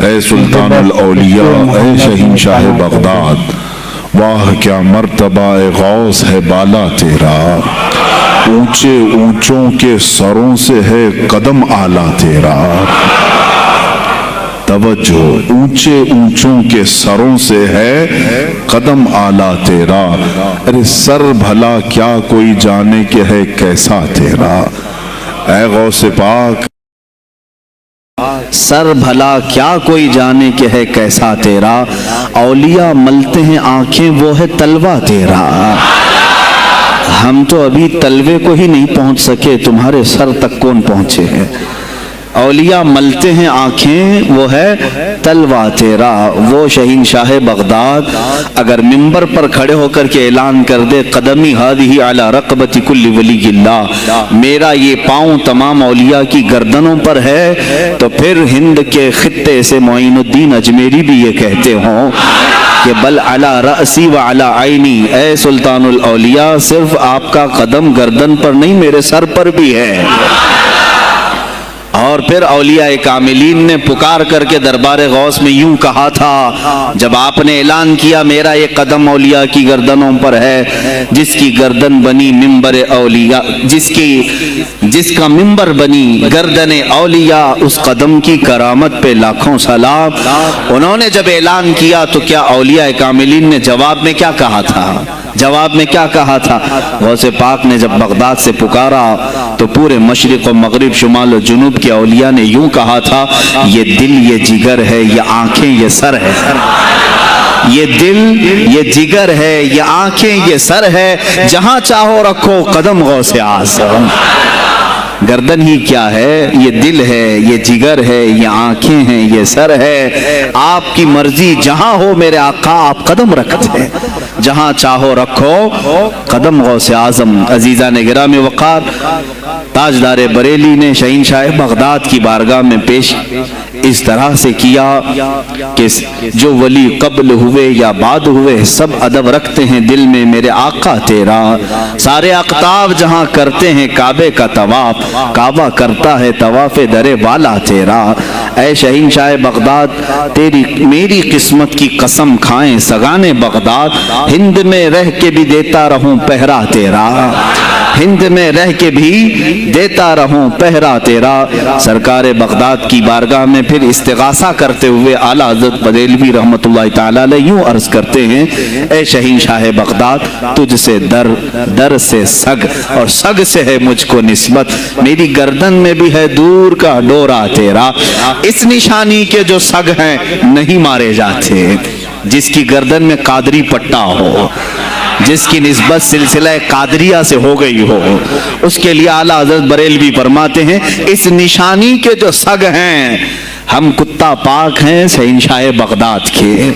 اے سلطان الاولیاء، اے شہنشاہ بغداد، واہ کیا مرتبہ غوث ہے بالا تیرا، اونچے اونچوں کے سروں سے ہے قدم اعلیٰ تیرا۔ توجہ، اونچے اونچوں کے سروں سے ہے قدم اعلیٰ تیرا، ارے سر بھلا کیا کوئی جانے کہ ہے کیسا تیرا۔ اے غوث پاک، سر بھلا کیا کوئی جانے کہ ہے کیسا تیرا، اولیاء ملتے ہیں آنکھیں وہ ہے تلوہ تیرا۔ ہم تو ابھی تلوے کو ہی نہیں پہنچ سکے، تمہارے سر تک کون پہنچے ہیں۔ اولیاء ملتے ہیں آنکھیں وہ ہے تلوہ تیرا۔ وہ شہنشاہ بغداد اگر ممبر پر کھڑے ہو کر کے اعلان کر دے قدمی ہادی علی رقبت کل ولی اللہ، میرا یہ پاؤں تمام اولیاء کی گردنوں پر ہے، تو پھر ہند کے خطے سے معین الدین اجمیری بھی یہ کہتے ہوں کہ بل علی رأسی و علی عینی، اے سلطان الاولیاء صرف آپ کا قدم گردن پر نہیں میرے سر پر بھی ہے۔ اور پھر اولیاء کاملین نے پکار کر کے دربار غوث میں یوں کہا تھا جب آپ نے اعلان کیا میرا یہ قدم اولیاء کی گردنوں پر ہے، جس کی گردن بنی منبر اولیاء، جس کا منبر بنی گردن اولیاء، اس قدم کی کرامت پہ لاکھوں سلام۔ انہوں نے جب اعلان کیا تو کیا اولیاء کاملین نے جواب میں کیا کہا تھا؟ جواب میں کیا کہا تھا؟ غوث پاک نے جب بغداد سے پکارا تو پورے مشرق و مغرب، شمال و جنوب کے اولیاء نے یوں کہا تھا، یہ دل یہ جگر ہے، یہ آنکھیں یہ سر ہے۔ یہ دل یہ جگر ہے، یہ آنکھیں یہ سر ہے، جہاں چاہو رکھو قدم غوث اعظم۔ گردن ہی کیا ہے، یہ دل ہے، یہ جگر ہے، یہ آنکھیں ہیں، یہ سر ہے، آپ کی مرضی جہاں ہو میرے آقا آپ قدم رکھتے ہیں، جہاں چاہو رکھو قدم غوث اعظم۔ عزیزان گرامی وقار، تاجدار بریلی نے شہنشاہ بغداد کی بارگاہ میں پیش اس طرح سے کیا کہ جو ولی قبل ہوئے یا بعد ہوئے سب ادب رکھتے ہیں دل میں میرے آقا تیرا، سارے اقطاب جہاں کرتے ہیں کعبے کا طواف، کعبہ کرتا ہے طواف در والا تیرا۔ اے شہنشاہ بغداد، تیری میری قسمت کی قسم کھائیں سگانے بغداد، ہند میں رہ کے بھی دیتا رہوں پہرا تیرا، ہند میں رہ کے بھی دیتا رہوں پہرا تیرا۔ سرکار بغداد کی بارگاہ میں پھر استغاثہ کرتے ہوئے اعلیٰ حضرت بریلوی رحمت اللہ تعالیٰ علیہ یوں عرض کرتے ہیں، اے شہنشاہ بغداد، تجھ سے در، در سے سگ، اور سگ سے ہے مجھ کو نسبت، میری گردن میں بھی ہے دور کا ڈورا تیرا۔ اس نشانی کے جو سگ ہیں نہیں مارے جاتے، جس کی گردن میں قادری پٹا ہو، جس کی نسبت سلسلہ قادریہ سے ہو گئی ہو، اس کے لیے اعلیٰ حضرت بریلوی فرماتے ہیں اس نشانی کے جو سگ ہیں، ہم کتا پاک ہیں شہنشاہ بغداد کے،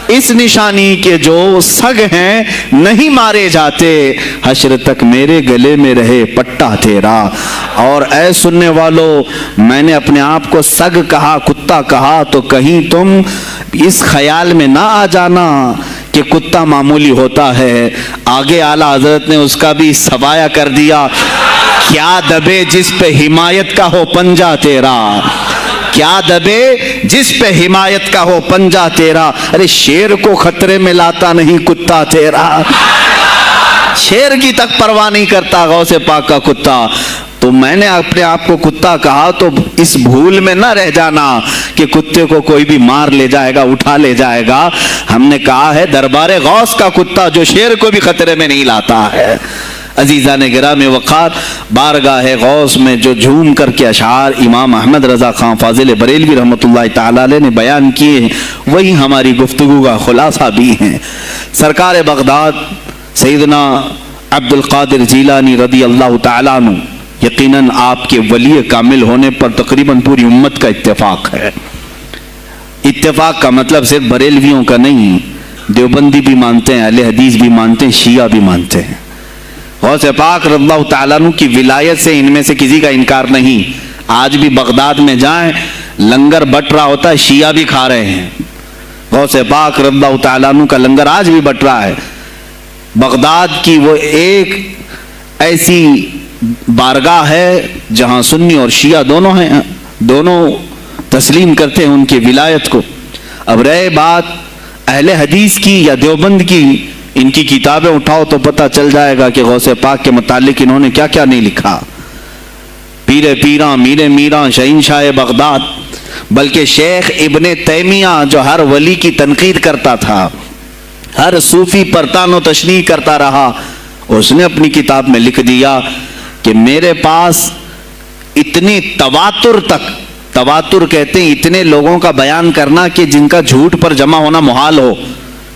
اس نشانی کے جو سگ ہیں نہیں مارے جاتے، حشر تک میرے گلے میں رہے پٹا تیرا۔ اور اے سننے والو، میں نے اپنے آپ کو سگ کہا، کتا کہا، تو کہیں تم اس خیال میں نہ آ جانا کہ کتا معمولی ہوتا ہے۔ آگے اعلیٰ حضرت نے اس کا بھی سوایہ کر دیا، کیا دبے جس پہ حمایت کا ہو پنجہ تیرا، کیا دبے جس پہ حمایت کا ہو پنجہ تیرا۔ ارے شیر کو خطرے میں لاتا نہیں کتا تیرا، شیر کی تک پرواہ نہیں کرتا غوث پاک کا کتا۔ تو میں نے اپنے آپ کو کتا کہا تو اس بھول میں نہ رہ جانا کہ کتے کو کوئی بھی مار لے جائے گا، اٹھا لے جائے گا۔ ہم نے کہا ہے دربار غوث کا کتا جو شیر کو بھی خطرے میں نہیں لاتا ہے۔ عزیزان گرامی وقار، بارگاہ غوث میں جو جھوم کر کے اشعار امام احمد رضا خان فاضل بریلوی رحمت اللہ تعالیٰ علیہ نے بیان کیے ہیں، وہی ہماری گفتگو کا خلاصہ بھی ہیں۔ سرکار بغداد سیدنا عبد القادر جیلانی رضی اللہ تعالیٰ عنہ، یقیناً آپ کے ولی کامل ہونے پر تقریباً پوری امت کا اتفاق ہے۔ اتفاق کا مطلب صرف بریلویوں کا نہیں، دیوبندی بھی مانتے ہیں، اہل حدیث بھی مانتے ہیں، شیعہ بھی مانتے ہیں۔ غوث پاک رضی اللہ تعالیٰ عنہ کی ولایت سے ان میں سے کسی کا انکار نہیں۔ آج بھی بغداد میں جائیں لنگر بٹ رہا ہوتا ہے، شیعہ بھی کھا رہے ہیں۔ غوث پاک رضی اللہ تعالیٰ عنہ کا لنگر آج بھی بٹ رہا ہے۔ بغداد کی وہ ایک ایسی بارگاہ ہے جہاں سنی اور شیعہ دونوں ہیں، دونوں تسلیم کرتے ہیں ان کی ولایت کو۔ اب رہے بات اہل حدیث کی یا دیوبند کی، ان کی کتابیں اٹھاؤ تو پتہ چل جائے گا کہ غوث پاک کے متعلق انہوں نے کیا کیا نہیں لکھا۔ پیر پیراں، میر میراں، شہنشاہ بغداد، بلکہ شیخ ابن تیمیہ جو ہر ولی کی تنقید کرتا تھا، ہر صوفی پر تان و تشریح کرتا رہا، اس نے اپنی کتاب میں لکھ دیا کہ میرے پاس اتنی تواتر تک، تواتر کہتے ہیں اتنے لوگوں کا بیان کرنا کہ جن کا جھوٹ پر جمع ہونا محال ہو۔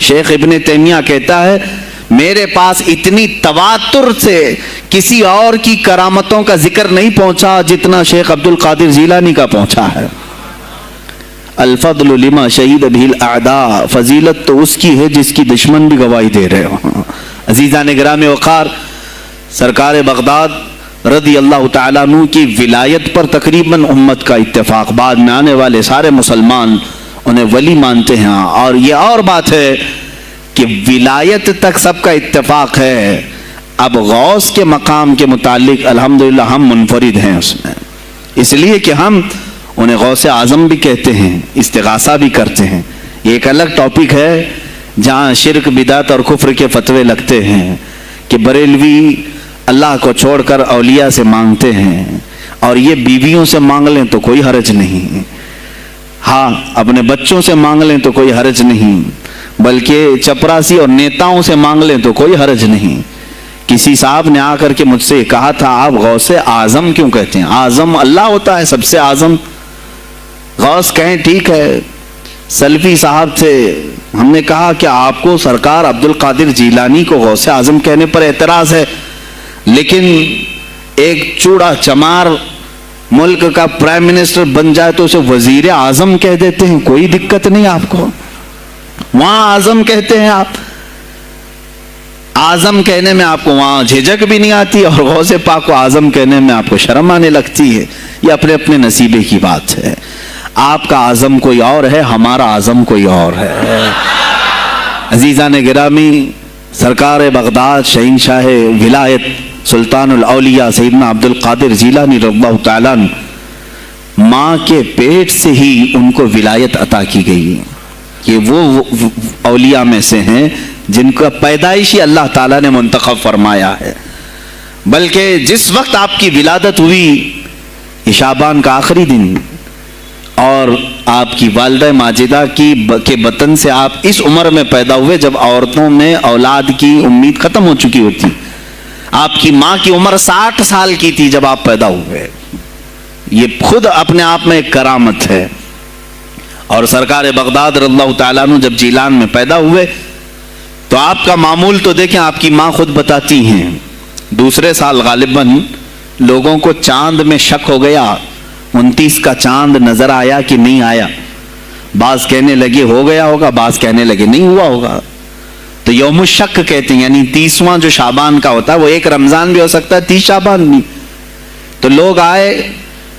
شیخ ابن تیمیہ کہتا ہے میرے پاس اتنی تواتر سے کسی اور کی کرامتوں کا ذکر نہیں پہنچا جتنا شیخ عبد القادر جیلانی کا پہنچا ہے۔ الفضل لما شہید بہ الاعداء، فضیلت تو اس کی ہے جس کی دشمن بھی گواہی دے رہے ہوں۔ عزیزان گرامی وقار، سرکار بغداد رضی اللہ تعالیٰ عنہ کی ولایت پر تقریباً امت کا اتفاق، بعد میں آنے والے سارے مسلمان انہیں ولی مانتے ہیں، اور یہ اور بات ہے کہ ولایت تک سب کا اتفاق ہے۔ اب غوث کے مقام کے متعلق الحمدللہ ہم منفرد ہیں اس میں، اس لیے کہ ہم انہیں غوث اعظم بھی کہتے ہیں، استغاثہ بھی کرتے ہیں۔ یہ ایک الگ ٹاپک ہے جہاں شرک، بدعت اور کفر کے فتوے لگتے ہیں کہ بریلوی اللہ کو چھوڑ کر اولیاء سے مانگتے ہیں، اور یہ بیویوں سے مانگ لیں تو کوئی حرج نہیں، ہاں اپنے بچوں سے مانگ لیں تو کوئی حرج نہیں، بلکہ چپراسی اور نیتاؤں سے مانگ لیں تو کوئی حرج نہیں۔ کسی صاحب نے آ کر کے مجھ سے کہا تھا آپ غوث اعظم کیوں کہتے ہیں؟ اعظم اللہ ہوتا ہے سب سے اعظم، غوث کہیں ٹھیک ہے۔ سلفی صاحب تھے، ہم نے کہا کہ آپ کو سرکار عبد القادر جیلانی کو غوث اعظم کہنے پر اعتراض ہے، لیکن ایک چوڑا چمار ملک کا پرائم منسٹر بن جائے تو اسے وزیر اعظم کہہ دیتے ہیں، کوئی دقت نہیں آپ کو، وہاں اعظم کہتے ہیں آپ، اعظم کہنے میں آپ کو وہاں جھجک بھی نہیں آتی، اور غوث پاک کو اعظم کہنے میں آپ کو شرم آنے لگتی ہے۔ یہ اپنے اپنے نصیبے کی بات ہے، آپ کا اعظم کوئی اور ہے، ہمارا اعظم کوئی اور ہے۔ عزیزان گرامی، سرکار بغداد شہنشاہ ولایت سلطان الاولیاء سیدنا عبد القادر جیلانی رضی اللہ تعالیٰ عنہ، ماں کے پیٹ سے ہی ان کو ولایت عطا کی گئی۔ یہ وہ اولیاء میں سے ہیں جن کا پیدائشی اللہ تعالیٰ نے منتخب فرمایا ہے، بلکہ جس وقت آپ کی ولادت ہوئی یہ شعبان کا آخری دن، اور آپ کی والدہ ماجدہ کے بطن سے آپ اس عمر میں پیدا ہوئے جب عورتوں میں اولاد کی امید ختم ہو چکی ہوتی۔ آپ کی ماں کی عمر 60 سال کی تھی جب آپ پیدا ہوئے، یہ خود اپنے آپ میں ایک کرامت ہے۔ اور سرکار بغداد رضی اللہ تعالیٰ عنہ جب جیلان میں پیدا ہوئے تو آپ کا معمول تو دیکھیں، آپ کی ماں خود بتاتی ہیں دوسرے سال غالباً لوگوں کو چاند میں شک ہو گیا، 29 کا چاند نظر آیا کہ نہیں آیا، بعض کہنے لگے ہو گیا ہوگا، بعض کہنے لگے نہیں ہوا ہوگا، تو یوم الشک کہتے ہیں، یعنی 30واں جو شعبان کا ہوتا ہے، وہ ایک رمضان بھی ہو سکتا ہے 30 شعبان بھی۔ تو لوگ آئے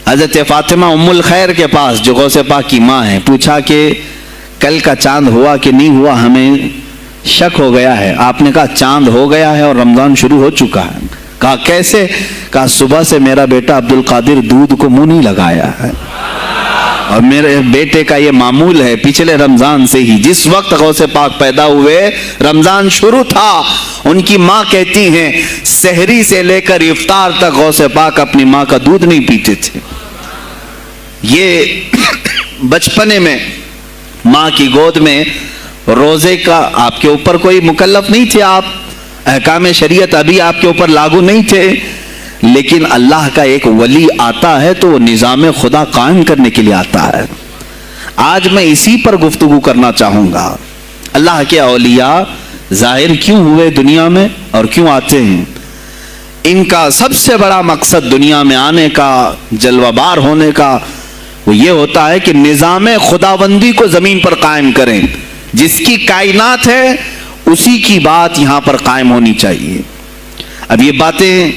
حضرت فاطمہ ام الخیر کے پاس جو غوث پاک کی ماں ہے، پوچھا کہ کل کا چاند ہوا کہ نہیں ہوا، ہمیں شک ہو گیا ہے۔ آپ نے کہا چاند ہو گیا ہے اور رمضان شروع ہو چکا ہے۔ کہا کیسے؟ کہا صبح سے میرا بیٹا عبد القادر دودھ کو منہ نہیں لگایا ہے، اور میرے بیٹے کا یہ معمول ہے پچھلے رمضان سے ہی، جس وقت غوث پاک پیدا ہوئے رمضان شروع تھا۔ ان کی ماں کہتی ہیں سحری سے لے کر افطار تک غوث پاک اپنی ماں کا دودھ نہیں پیتے تھے۔ یہ بچپنے میں ماں کی گود میں روزے کا آپ کے اوپر کوئی مکلف نہیں تھے، آپ احکام شریعت ابھی آپ کے اوپر لاگو نہیں تھے، لیکن اللہ کا ایک ولی آتا ہے تو وہ نظام خدا قائم کرنے کے لیے آتا ہے۔ آج میں اسی پر گفتگو کرنا چاہوں گا، اللہ کے اولیاء ظاہر کیوں ہوئے دنیا میں اور کیوں آتے ہیں؟ ان کا سب سے بڑا مقصد دنیا میں آنے کا، جلوہ بار ہونے کا، وہ یہ ہوتا ہے کہ نظام خداوندی کو زمین پر قائم کریں، جس کی کائنات ہے اسی کی بات یہاں پر قائم ہونی چاہیے۔ اب یہ باتیں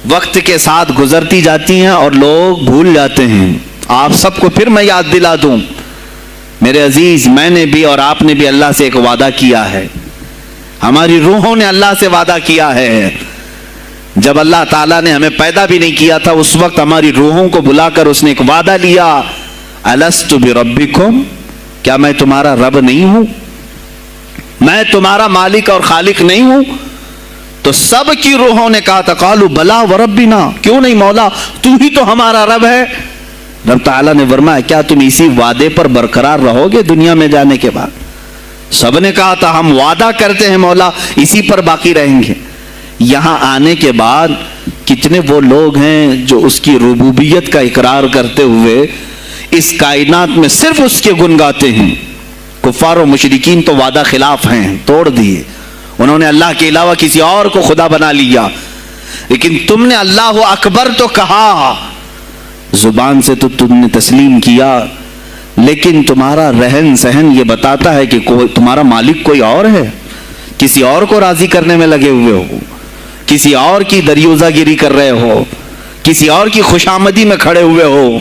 وقت کے ساتھ گزرتی جاتی ہیں اور لوگ بھول جاتے ہیں۔ آپ سب کو پھر میں یاد دلا دوں، میرے عزیز، میں نے بھی اور آپ نے بھی اللہ سے ایک وعدہ کیا ہے، ہماری روحوں نے اللہ سے وعدہ کیا ہے، جب اللہ تعالیٰ نے ہمیں پیدا بھی نہیں کیا تھا اس وقت ہماری روحوں کو بلا کر اس نے ایک وعدہ لیا، الست بربکم، کیا میں تمہارا رب نہیں ہوں، میں تمہارا مالک اور خالق نہیں ہوں؟ تو سب کی روحوں نے کہا تھا قالوا بلا وربنا، کیوں نہیں مولا، تو ہی تو ہمارا رب ہے۔ رب تعالیٰ نے فرمایا کیا تم اسی وعدے پر برقرار رہو گے دنیا میں جانے کے بعد؟ سب نے کہا تھا ہم وعدہ کرتے ہیں مولا اسی پر باقی رہیں گے۔ یہاں آنے کے بعد کتنے وہ لوگ ہیں جو اس کی ربوبیت کا اقرار کرتے ہوئے اس کائنات میں صرف اس کے گن گاتے ہیں۔ کفار و مشرکین تو وعدہ خلاف ہیں، توڑ دیے، انہوں نے اللہ کے علاوہ کسی اور کو خدا بنا لیا، لیکن تم نے اللہ اکبر تو کہا، زبان سے تو تم نے تسلیم کیا، لیکن تمہارا رہن سہن یہ بتاتا ہے کہ تمہارا مالک کوئی اور ہے، کسی اور کو راضی کرنے میں لگے ہوئے ہو، کسی اور کی دریوزہ گیری کر رہے ہو، کسی اور کی خوشامدی میں کھڑے ہوئے ہو،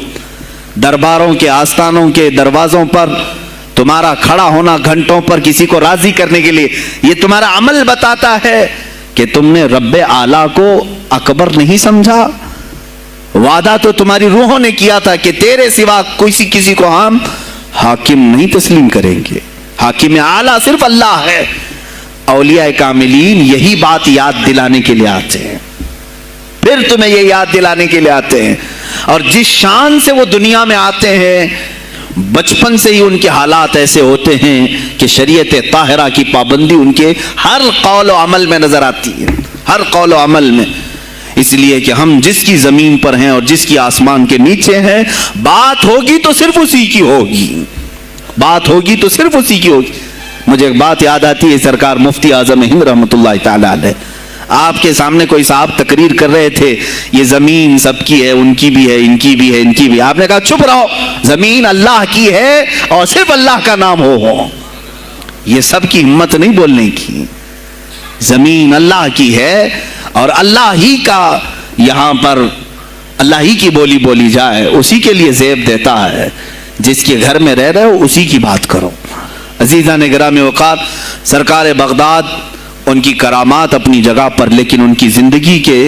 درباروں کے آستانوں کے دروازوں پر تمہارا کھڑا ہونا گھنٹوں پر کسی کو راضی کرنے کے لیے، یہ تمہارا عمل بتاتا ہے کہ تم نے رب اعلیٰ کو اکبر نہیں سمجھا۔ وعدہ تو تمہاری روحوں نے کیا تھا کہ تیرے سوا کسی کو ہم حاکم نہیں تسلیم کریں گے، حاکم اعلیٰ صرف اللہ ہے۔ اولیاء کاملین یہی بات یاد دلانے کے لیے آتے ہیں، پھر تمہیں یہ یاد دلانے کے لیے آتے ہیں، اور جس شان سے وہ دنیا میں آتے ہیں بچپن سے ہی ان کے حالات ایسے ہوتے ہیں کہ شریعت طاہرہ کی پابندی ان کے ہر قول و عمل میں نظر آتی ہے، ہر قول و عمل میں۔ اس لیے کہ ہم جس کی زمین پر ہیں اور جس کی آسمان کے نیچے ہیں، بات ہوگی تو صرف اسی کی ہوگی، بات ہوگی تو صرف اسی کی ہوگی۔ مجھے ایک بات یاد آتی ہے، سرکار مفتی اعظم ہند رحمۃ اللہ تعالی علیہ آپ کے سامنے کوئی صاحب تقریر کر رہے تھے، یہ زمین سب کی ہے، ان کی بھی ہے، ان کی بھی ہے، ان کی بھی ہے۔ آپ نے کہا چپ رہو، زمین اللہ کی ہے اور صرف اللہ کا نام ہو۔ یہ سب کی ہمت نہیں بولنے کی، زمین اللہ کی ہے اور اللہ ہی کا یہاں پر اللہ ہی کی بولی بولی جائے، اسی کے لیے زیب دیتا ہے۔ جس کے گھر میں رہ رہے ہو اسی کی بات کرو۔ عزیزان گرامی اوقات، سرکار بغداد ان کی کرامات اپنی جگہ پر، لیکن ان کی زندگی کے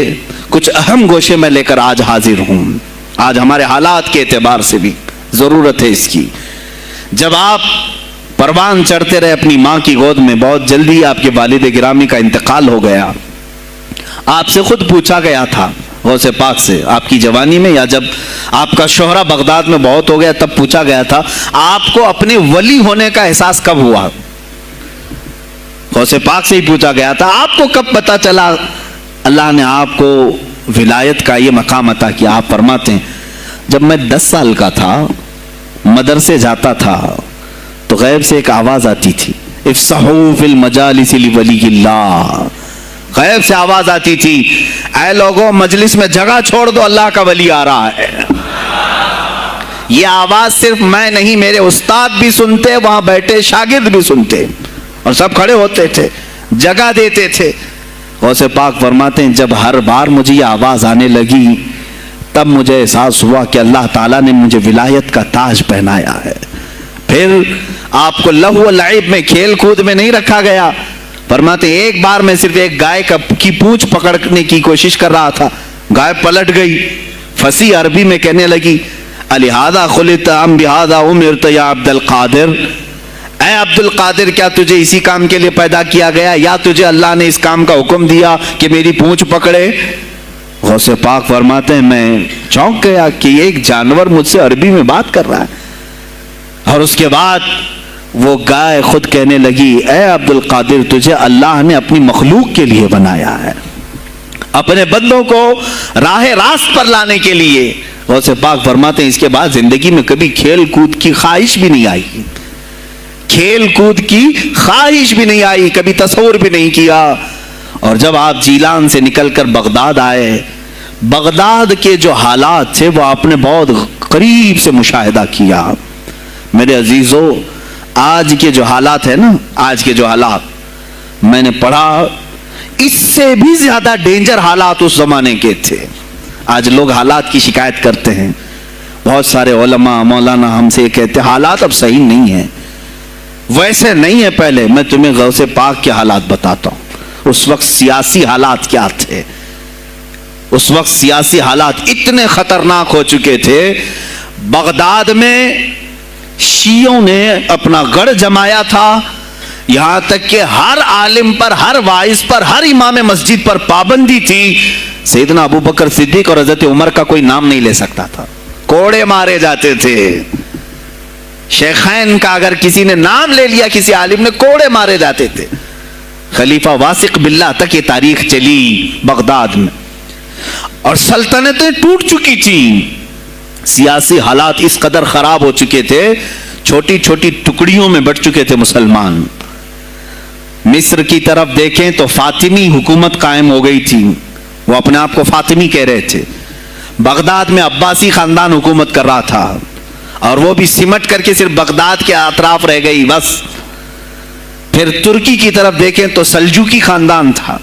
کچھ اہم گوشے میں لے کر آج حاضر ہوں۔ آج ہمارے حالات کے اعتبار سے بھی ضرورت ہے اس کی۔ جب آپ پروان چڑھتے رہے اپنی ماں کی گود میں، بہت جلدی آپ کے والد گرامی کا انتقال ہو گیا۔ آپ سے خود پوچھا گیا تھا غوث پاک سے، آپ کی جوانی میں یا جب آپ کا شہرہ بغداد میں بہت ہو گیا تب پوچھا گیا تھا آپ کو اپنے ولی ہونے کا احساس کب ہوا؟ غوث پاک سے ہی پوچھا گیا تھا آپ کو کب پتا چلا اللہ نے آپ کو ولایت کا یہ مقام عطا کیا؟ آپ فرماتے ہیں جب میں 10 سال کا تھا، مدرسے جاتا تھا تو غیب سے ایک آواز آتی تھی، افصحوا فی المجالس لولی اللہ، غیب سے آواز آتی تھی اے لوگوں مجلس میں جگہ چھوڑ دو، اللہ کا ولی آ رہا ہے۔ یہ آواز صرف میں نہیں، میرے استاد بھی سنتے، وہاں بیٹھے شاگرد بھی سنتے، اور سب کھڑے ہوتے تھے، جگہ دیتے تھے۔ غوث پاک فرماتے ہیں جب ہر بار مجھے یہ آواز آنے لگی تب مجھے احساس ہوا کہ اللہ تعالیٰ نے مجھے ولایت کا تاج پہنایا ہے۔ پھر آپ کو لہو و لعب میں، کھیل کود میں نہیں رکھا گیا۔ فرماتے ہیں ایک بار میں صرف ایک گائے کی پونچھ پکڑنے کی کوشش کر رہا تھا، گائے پلٹ گئی، فصیح عربی میں کہنے لگی الہذا خلقت ام بہذا امرت یا عبد القادر، اے عبد القادر کیا تجھے اسی کام کے لیے پیدا کیا گیا یا تجھے اللہ نے اس کام کا حکم دیا کہ میری پونچھ پکڑے؟ غوث پاک فرماتے ہیں میں چونک گیا کہ ایک جانور مجھ سے عربی میں بات کر رہا ہے۔ اور اس کے بعد وہ گائے خود کہنے لگی اے عبد القادر تجھے اللہ نے اپنی مخلوق کے لیے بنایا ہے، اپنے بندوں کو راہ راست پر لانے کے لیے۔ غوث پاک فرماتے ہیں اس کے بعد زندگی میں کبھی کھیل کود کی خواہش بھی نہیں آئی، کھیل کود کی خواہش بھی نہیں آئی، کبھی تصور بھی نہیں کیا۔ اور جب آپ جیلان سے نکل کر بغداد آئے، بغداد کے جو حالات تھے وہ آپ نے بہت قریب سے مشاہدہ کیا۔ میرے عزیزو آج کے جو حالات ہیں نا، آج کے جو حالات میں نے پڑھا اس سے بھی زیادہ ڈینجر حالات اس زمانے کے تھے۔ آج لوگ حالات کی شکایت کرتے ہیں، بہت سارے علماء مولانا ہم سے کہتے ہیں حالات اب صحیح نہیں ہیں، ویسے نہیں ہے پہلے۔ میں تمہیں غوث پاک کے حالات بتاتا ہوں، اس وقت سیاسی حالات کیا تھے، اس وقت سیاسی حالات اتنے خطرناک ہو چکے تھے، بغداد میں شیعوں نے اپنا گڑھ جمایا تھا، یہاں تک کہ ہر عالم پر، ہر واعظ پر، ہر امام مسجد پر پابندی تھی۔ سیدنا ابو بکر صدیق اور حضرت عمر کا کوئی نام نہیں لے سکتا تھا، کوڑے مارے جاتے تھے۔ شیخین کا اگر کسی نے نام لے لیا، کسی عالم نے، کوڑے مارے جاتے تھے۔ خلیفہ واثق باللہ تک یہ تاریخ چلی بغداد میں، اور سلطنتیں ٹوٹ چکی تھیں، سیاسی حالات اس قدر خراب ہو چکے تھے، چھوٹی چھوٹی ٹکڑیوں میں بٹ چکے تھے مسلمان۔ مصر کی طرف دیکھیں تو فاطمی حکومت قائم ہو گئی تھی، وہ اپنے آپ کو فاطمی کہہ رہے تھے۔ بغداد میں عباسی خاندان حکومت کر رہا تھا، اور وہ بھی سمٹ کر کے صرف بغداد کے اطراف رہ گئی بس۔ پھر ترکی کی طرف دیکھیں تو سلجوقی خاندان تھا،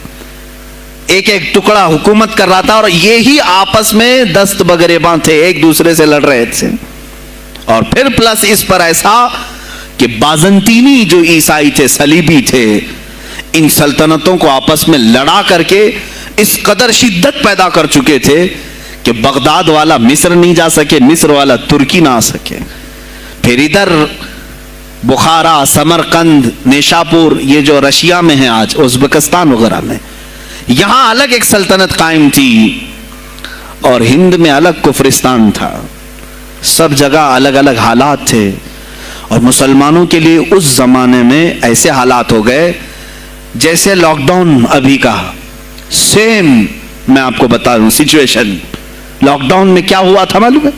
ایک ایک ٹکڑا حکومت کر رہا تھا، اور یہی آپس میں دست بگریباں تھے، ایک دوسرے سے لڑ رہے تھے۔ اور پھر پلس اس پر ایسا کہ بازنطینی جو عیسائی تھے، صلیبی تھے، ان سلطنتوں کو آپس میں لڑا کر کے اس قدر شدت پیدا کر چکے تھے کہ بغداد والا مصر نہیں جا سکے، مصر والا ترکی نہ آ سکے۔ پھر ادھر بخارا، سمرقند، نیشاپور، یہ جو رشیا میں ہیں آج، ازبکستان وغیرہ میں، یہاں الگ ایک سلطنت قائم تھی، اور ہند میں الگ کفرستان تھا۔ سب جگہ الگ الگ حالات تھے، اور مسلمانوں کے لیے اس زمانے میں ایسے حالات ہو گئے جیسے لاک ڈاؤن ابھی کا سیم۔ میں آپ کو بتا دوں سچویشن، لاک ڈاؤن میں کیا ہوا تھا معلوم ہے؟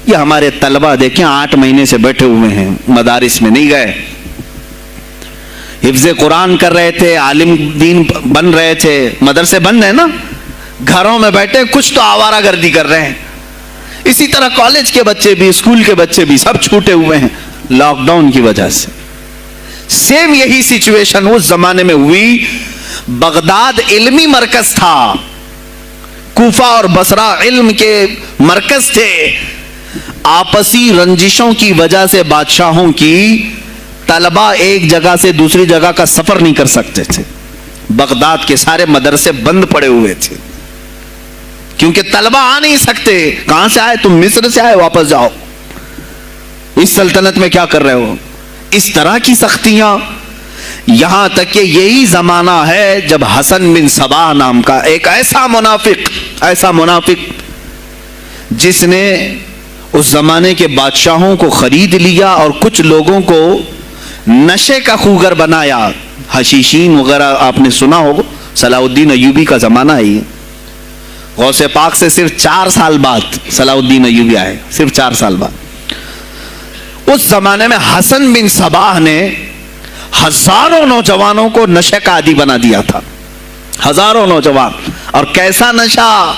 یہ ہمارے طلبہ دیکھیں 8 مہینے سے بیٹھے ہوئے ہیں، مدارس میں نہیں گئے، حفظ قرآن کر رہے تھے، عالم دین بن رہے تھے، مدرسے بند ہیں نا، گھروں میں بیٹھے کچھ تو آوارہ گردی کر رہے ہیں۔ اسی طرح کالج کے بچے بھی، اسکول کے بچے بھی، سب چھوٹے ہوئے ہیں لاک ڈاؤن کی وجہ سے۔ سیم یہی سچویشن اس زمانے میں ہوئی۔ بغداد علمی مرکز تھا، کوفہ اور بصرہ علم کے مرکز تھے، آپسی رنجشوں کی وجہ سے بادشاہوں کی طلبہ ایک جگہ سے دوسری جگہ کا سفر نہیں کر سکتے تھے، بغداد کے سارے مدرسے بند پڑے ہوئے تھے، کیونکہ طلبہ آ نہیں سکتے۔ کہاں سے آئے تم؟ مصر سے آئے، واپس جاؤ، اس سلطنت میں کیا کر رہے ہو؟ اس طرح کی سختیاں، یہاں تک کہ یہی زمانہ ہے جب حسن بن صباح نام کا ایک ایسا منافق جس نے اس زمانے کے بادشاہوں کو خرید لیا اور کچھ لوگوں کو نشے کا خوگر بنایا، حشیشین وغیرہ آپ نے سنا ہو، صلاح الدین ایوبی کا زمانہ ہے یہ۔ غوث پاک سے صرف 4 سال بعد صلاح الدین ایوبی آئے، صرف 4 سال بعد۔ اس زمانے میں حسن بن صباح نے ہزاروں نوجوانوں کو نشے کا عادی بنا دیا تھا، ہزاروں نوجوان۔ اور کیسا نشہ،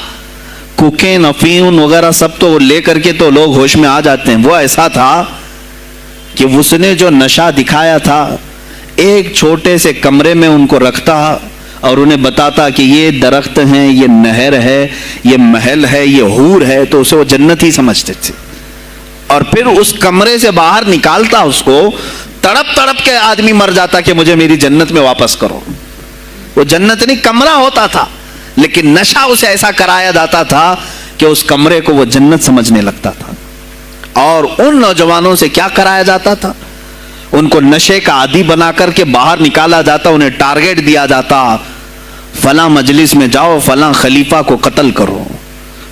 کوکین، افیون وغیرہ سب تو لے کر کے تو لوگ ہوش میں آ جاتے ہیں۔ وہ ایسا تھا کہ اس نے جو نشہ دکھایا تھا، ایک چھوٹے سے کمرے میں ان کو رکھتا اور انہیں بتاتا کہ یہ درخت ہیں، یہ نہر ہے، یہ محل ہے، یہ حور ہے، تو اسے وہ جنت ہی سمجھتے تھے۔ اور پھر اس کمرے سے باہر نکالتا اس کو، تڑپ تڑپ کے آدمی مر جاتا کہ مجھے میری جنت میں واپس کرو۔ وہ جنت نہیں، کمرہ ہوتا تھا، لیکن نشہ اسے ایسا کرایا جاتا تھا کہ اس کمرے کو وہ جنت سمجھنے لگتا تھا۔ اور ان نوجوانوں سے کیا کرایا جاتا تھا؟ ان کو نشے کا عادی بنا کر کے باہر نکالا جاتا، انہیں ٹارگیٹ دیا جاتا، فلاں مجلس میں جاؤ، فلاں خلیفہ کو قتل کرو،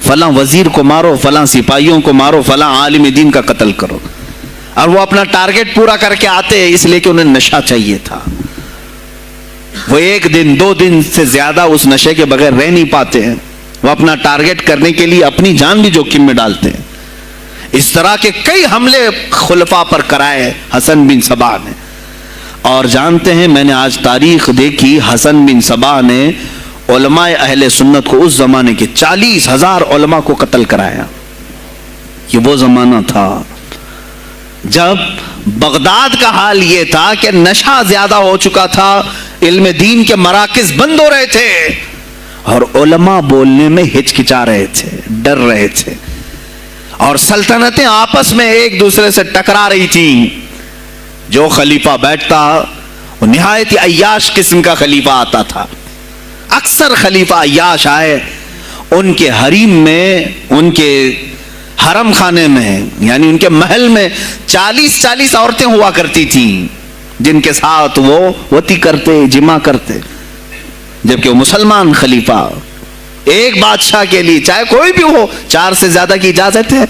فلاں وزیر کو مارو، فلاں سپاہیوں کو مارو، فلاں عالم دین کا قتل کرو۔ اور وہ اپنا ٹارگیٹ پورا کر کے آتے، اس لیے کہ انہیں نشہ چاہیے تھا۔ وہ 1 دن 2 دن سے زیادہ اس نشے کے بغیر رہ نہیں پاتے ہیں، وہ اپنا ٹارگیٹ کرنے کے لیے اپنی جان بھی جوخم میں ڈالتے ہیں۔ اس طرح کے کئی حملے خلفاء پر کرائے حسن بن صباح نے۔ اور جانتے ہیں، میں نے آج تاریخ دیکھی، حسن بن صباح نے علماء اہل سنت کو اس زمانے کے 40,000 علماء کو قتل کرایا۔ یہ وہ زمانہ تھا جب بغداد کا حال یہ تھا کہ نشہ زیادہ ہو چکا تھا، علم دین کے مراکز بند ہو رہے تھے، اور علماء بولنے میں ہچکچا رہے تھے، ڈر رہے تھے، اور سلطنتیں آپس میں ایک دوسرے سے ٹکرا رہی تھیں۔ جو خلیفہ بیٹھتا وہ نہایت عیاش قسم کا خلیفہ آتا تھا، اکثر خلیفہ عیاش آئے، ان کے حریم میں, ان کے حرم خانے میں, یعنی ان کے محل میں 40 عورتیں ہوا کرتی تھیں جن کے ساتھ وہ وطی کرتے, جمع کرتے. جبکہ وہ مسلمان خلیفہ ایک بادشاہ کے لیے چاہے کوئی بھی ہو 4 سے زیادہ کی اجازت ہے,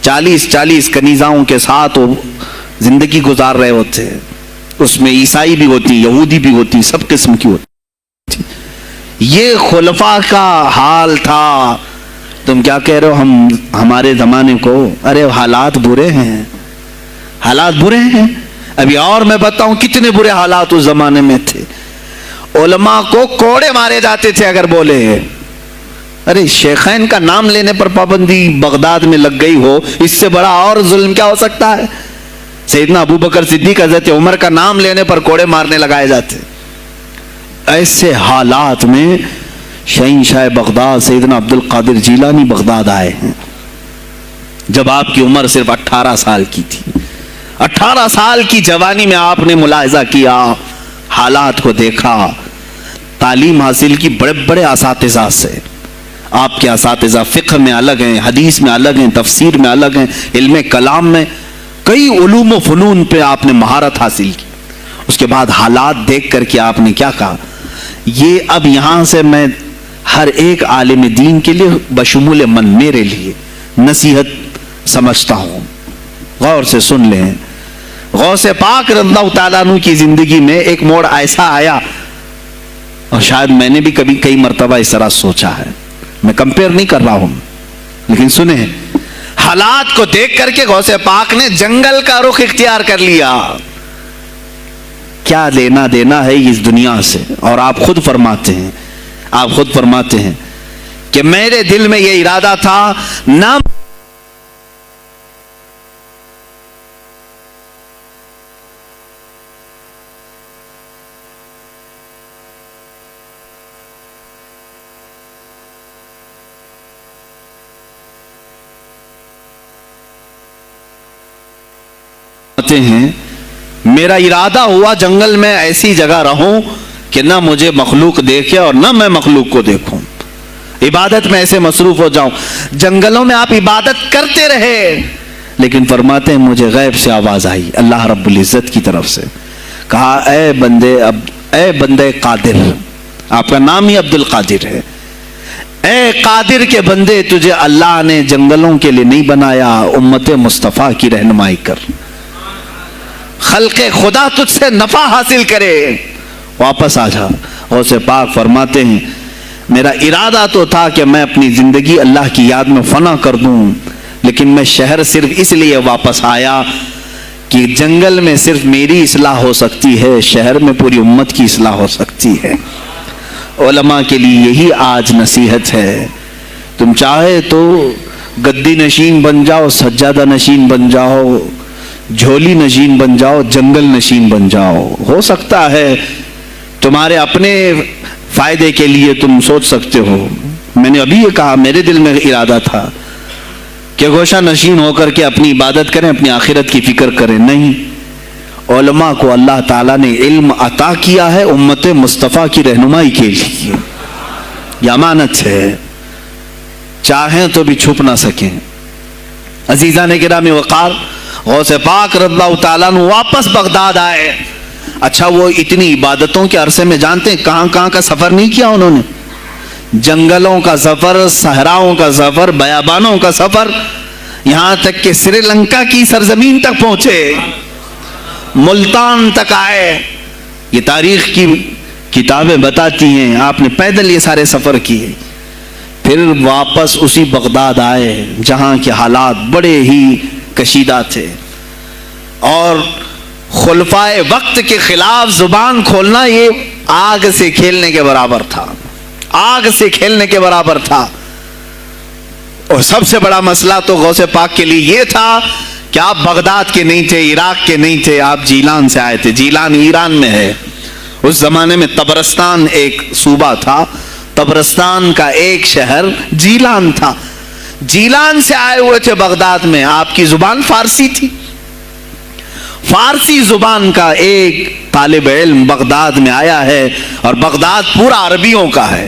40 کنیزاؤں کے ساتھ وہ زندگی گزار رہے ہوتے. اس میں عیسائی بھی ہوتی, یہودی بھی ہوتی, سب قسم کی ہوتی. یہ خلفاء کا حال تھا. تم کیا کہہ رہے ہو ہمارے زمانے کو؟ ارے حالات برے ہیں, حالات برے ہیں. ابھی اور میں بتاؤں کتنے برے حالات اس زمانے میں تھے. علماء کو کوڑے مارے جاتے تھے اگر بولے. ارے شیخین کا نام لینے پر پابندی بغداد میں لگ گئی ہو, اس سے بڑا اور ظلم کیا ہو سکتا ہے؟ سیدنا ابو بکر صدیق حضرت عمر کا نام لینے پر کوڑے مارنے لگائے جاتے. ایسے حالات میں شہنشاہ بغداد سیدنا عبد القادر جیلانی بغداد آئے ہیں جب آپ کی عمر صرف 18 سال کی تھی. 18 سال کی جوانی میں آپ نے ملاحظہ کیا, حالات کو دیکھا, تعلیم حاصل کی بڑے بڑے اساتذہ سے. آپ کے اساتذہ فقہ میں الگ ہیں, حدیث میں الگ ہیں, تفسیر میں الگ ہیں, علم کلام میں, کئی علوم و فنون پہ آپ نے مہارت حاصل کی. اس کے بعد حالات دیکھ کر کے آپ نے کیا کہا, یہ اب یہاں سے میں ہر ایک عالم دین کے لیے بشمول من میرے لیے نصیحت سمجھتا ہوں. غور سے سن لیں. غوث پاک رضی اللہ تعالیٰ عنہ کی زندگی میں ایک موڑ ایسا آیا, اور شاید میں نے بھی کبھی کئی مرتبہ اس طرح سوچا ہے, میں کمپیئر نہیں کر رہا ہوں, لیکن سنیں, حالات کو دیکھ کر کے غوث پاک نے جنگل کا رخ اختیار کر لیا. کیا لینا دینا ہے اس دنیا سے؟ اور آپ خود فرماتے ہیں کہ میرے دل میں یہ ارادہ تھا نہ ہیں, میرا ارادہ ہوا جنگل میں ایسی جگہ رہوں کہ نہ مجھے مخلوق دیکھے اور نہ میں مخلوق کو دیکھوں, عبادت میں ایسے مصروف ہو جاؤں. جنگلوں میں آپ عبادت کرتے رہے, لیکن فرماتے ہیں مجھے غیب سے آواز آئی اللہ رب العزت کی طرف سے, کہا اے بندے قادر, آپ کا نام ہی عبد القادر ہے, اے قادر کے بندے, تجھے اللہ نے جنگلوں کے لیے نہیں بنایا, امت مصطفیٰ کی رہنمائی کر, خلق خدا تجھ سے نفع حاصل کرے, واپس آ جا. غوث پاک فرماتے ہیں میرا ارادہ تو تھا کہ میں اپنی زندگی اللہ کی یاد میں فنا کر دوں, لیکن میں شہر صرف اس لیے واپس آیا کہ جنگل میں صرف میری اصلاح ہو سکتی ہے, شہر میں پوری امت کی اصلاح ہو سکتی ہے. علماء کے لیے یہی آج نصیحت ہے. تم چاہے تو گدی نشین بن جاؤ, سجادہ نشین بن جاؤ, جھولی نشین بن جاؤ, جنگل نشین بن جاؤ. ہو سکتا ہے تمہارے اپنے فائدے کے لیے تم سوچ سکتے ہو. میں نے ابھی یہ کہا, میرے دل میں ارادہ تھا کہ گوشہ نشین ہو کر کے اپنی عبادت کریں, اپنی آخرت کی فکر کریں. نہیں, علماء کو اللہ تعالیٰ نے علم عطا کیا ہے امت مصطفیٰ کی رہنمائی کے لیے. یہ امانت ہے, چاہیں تو بھی چھپ نہ سکیں. عزیزان گرامی وقار, غوث پاک رضی اللہ تعالیٰ عنہ واپس بغداد آئے. اچھا, وہ اتنی عبادتوں کے عرصے میں جانتے ہیں کہاں کہاں کا سفر نہیں کیا انہوں نے؟ جنگلوں کا سفر, صحراؤں کا سفر, بیابانوں کا سفر, یہاں تک کہ سری لنکا کی سرزمین تک پہنچے, ملتان تک آئے. یہ تاریخ کی کتابیں بتاتی ہیں آپ نے پیدل یہ سارے سفر کیے. پھر واپس اسی بغداد آئے جہاں کے حالات بڑے ہی کشیدہ تھے, اور خلفائے وقت کے خلاف زبان کھولنا یہ آگ سے کھیلنے کے برابر تھا, آگ سے کھیلنے کے برابر تھا. اور سب سے بڑا مسئلہ تو غوث پاک کے لیے یہ تھا کہ آپ بغداد کے نہیں تھے, عراق کے نہیں تھے, آپ جیلان سے آئے تھے. جیلان ایران میں ہے. اس زمانے میں طبرستان ایک صوبہ تھا, طبرستان کا ایک شہر جیلان تھا. جیلان سے آئے ہوئے تھے بغداد میں. آپ کی زبان فارسی تھی. فارسی زبان کا ایک طالب علم بغداد میں آیا ہے, اور بغداد پورا عربیوں کا ہے.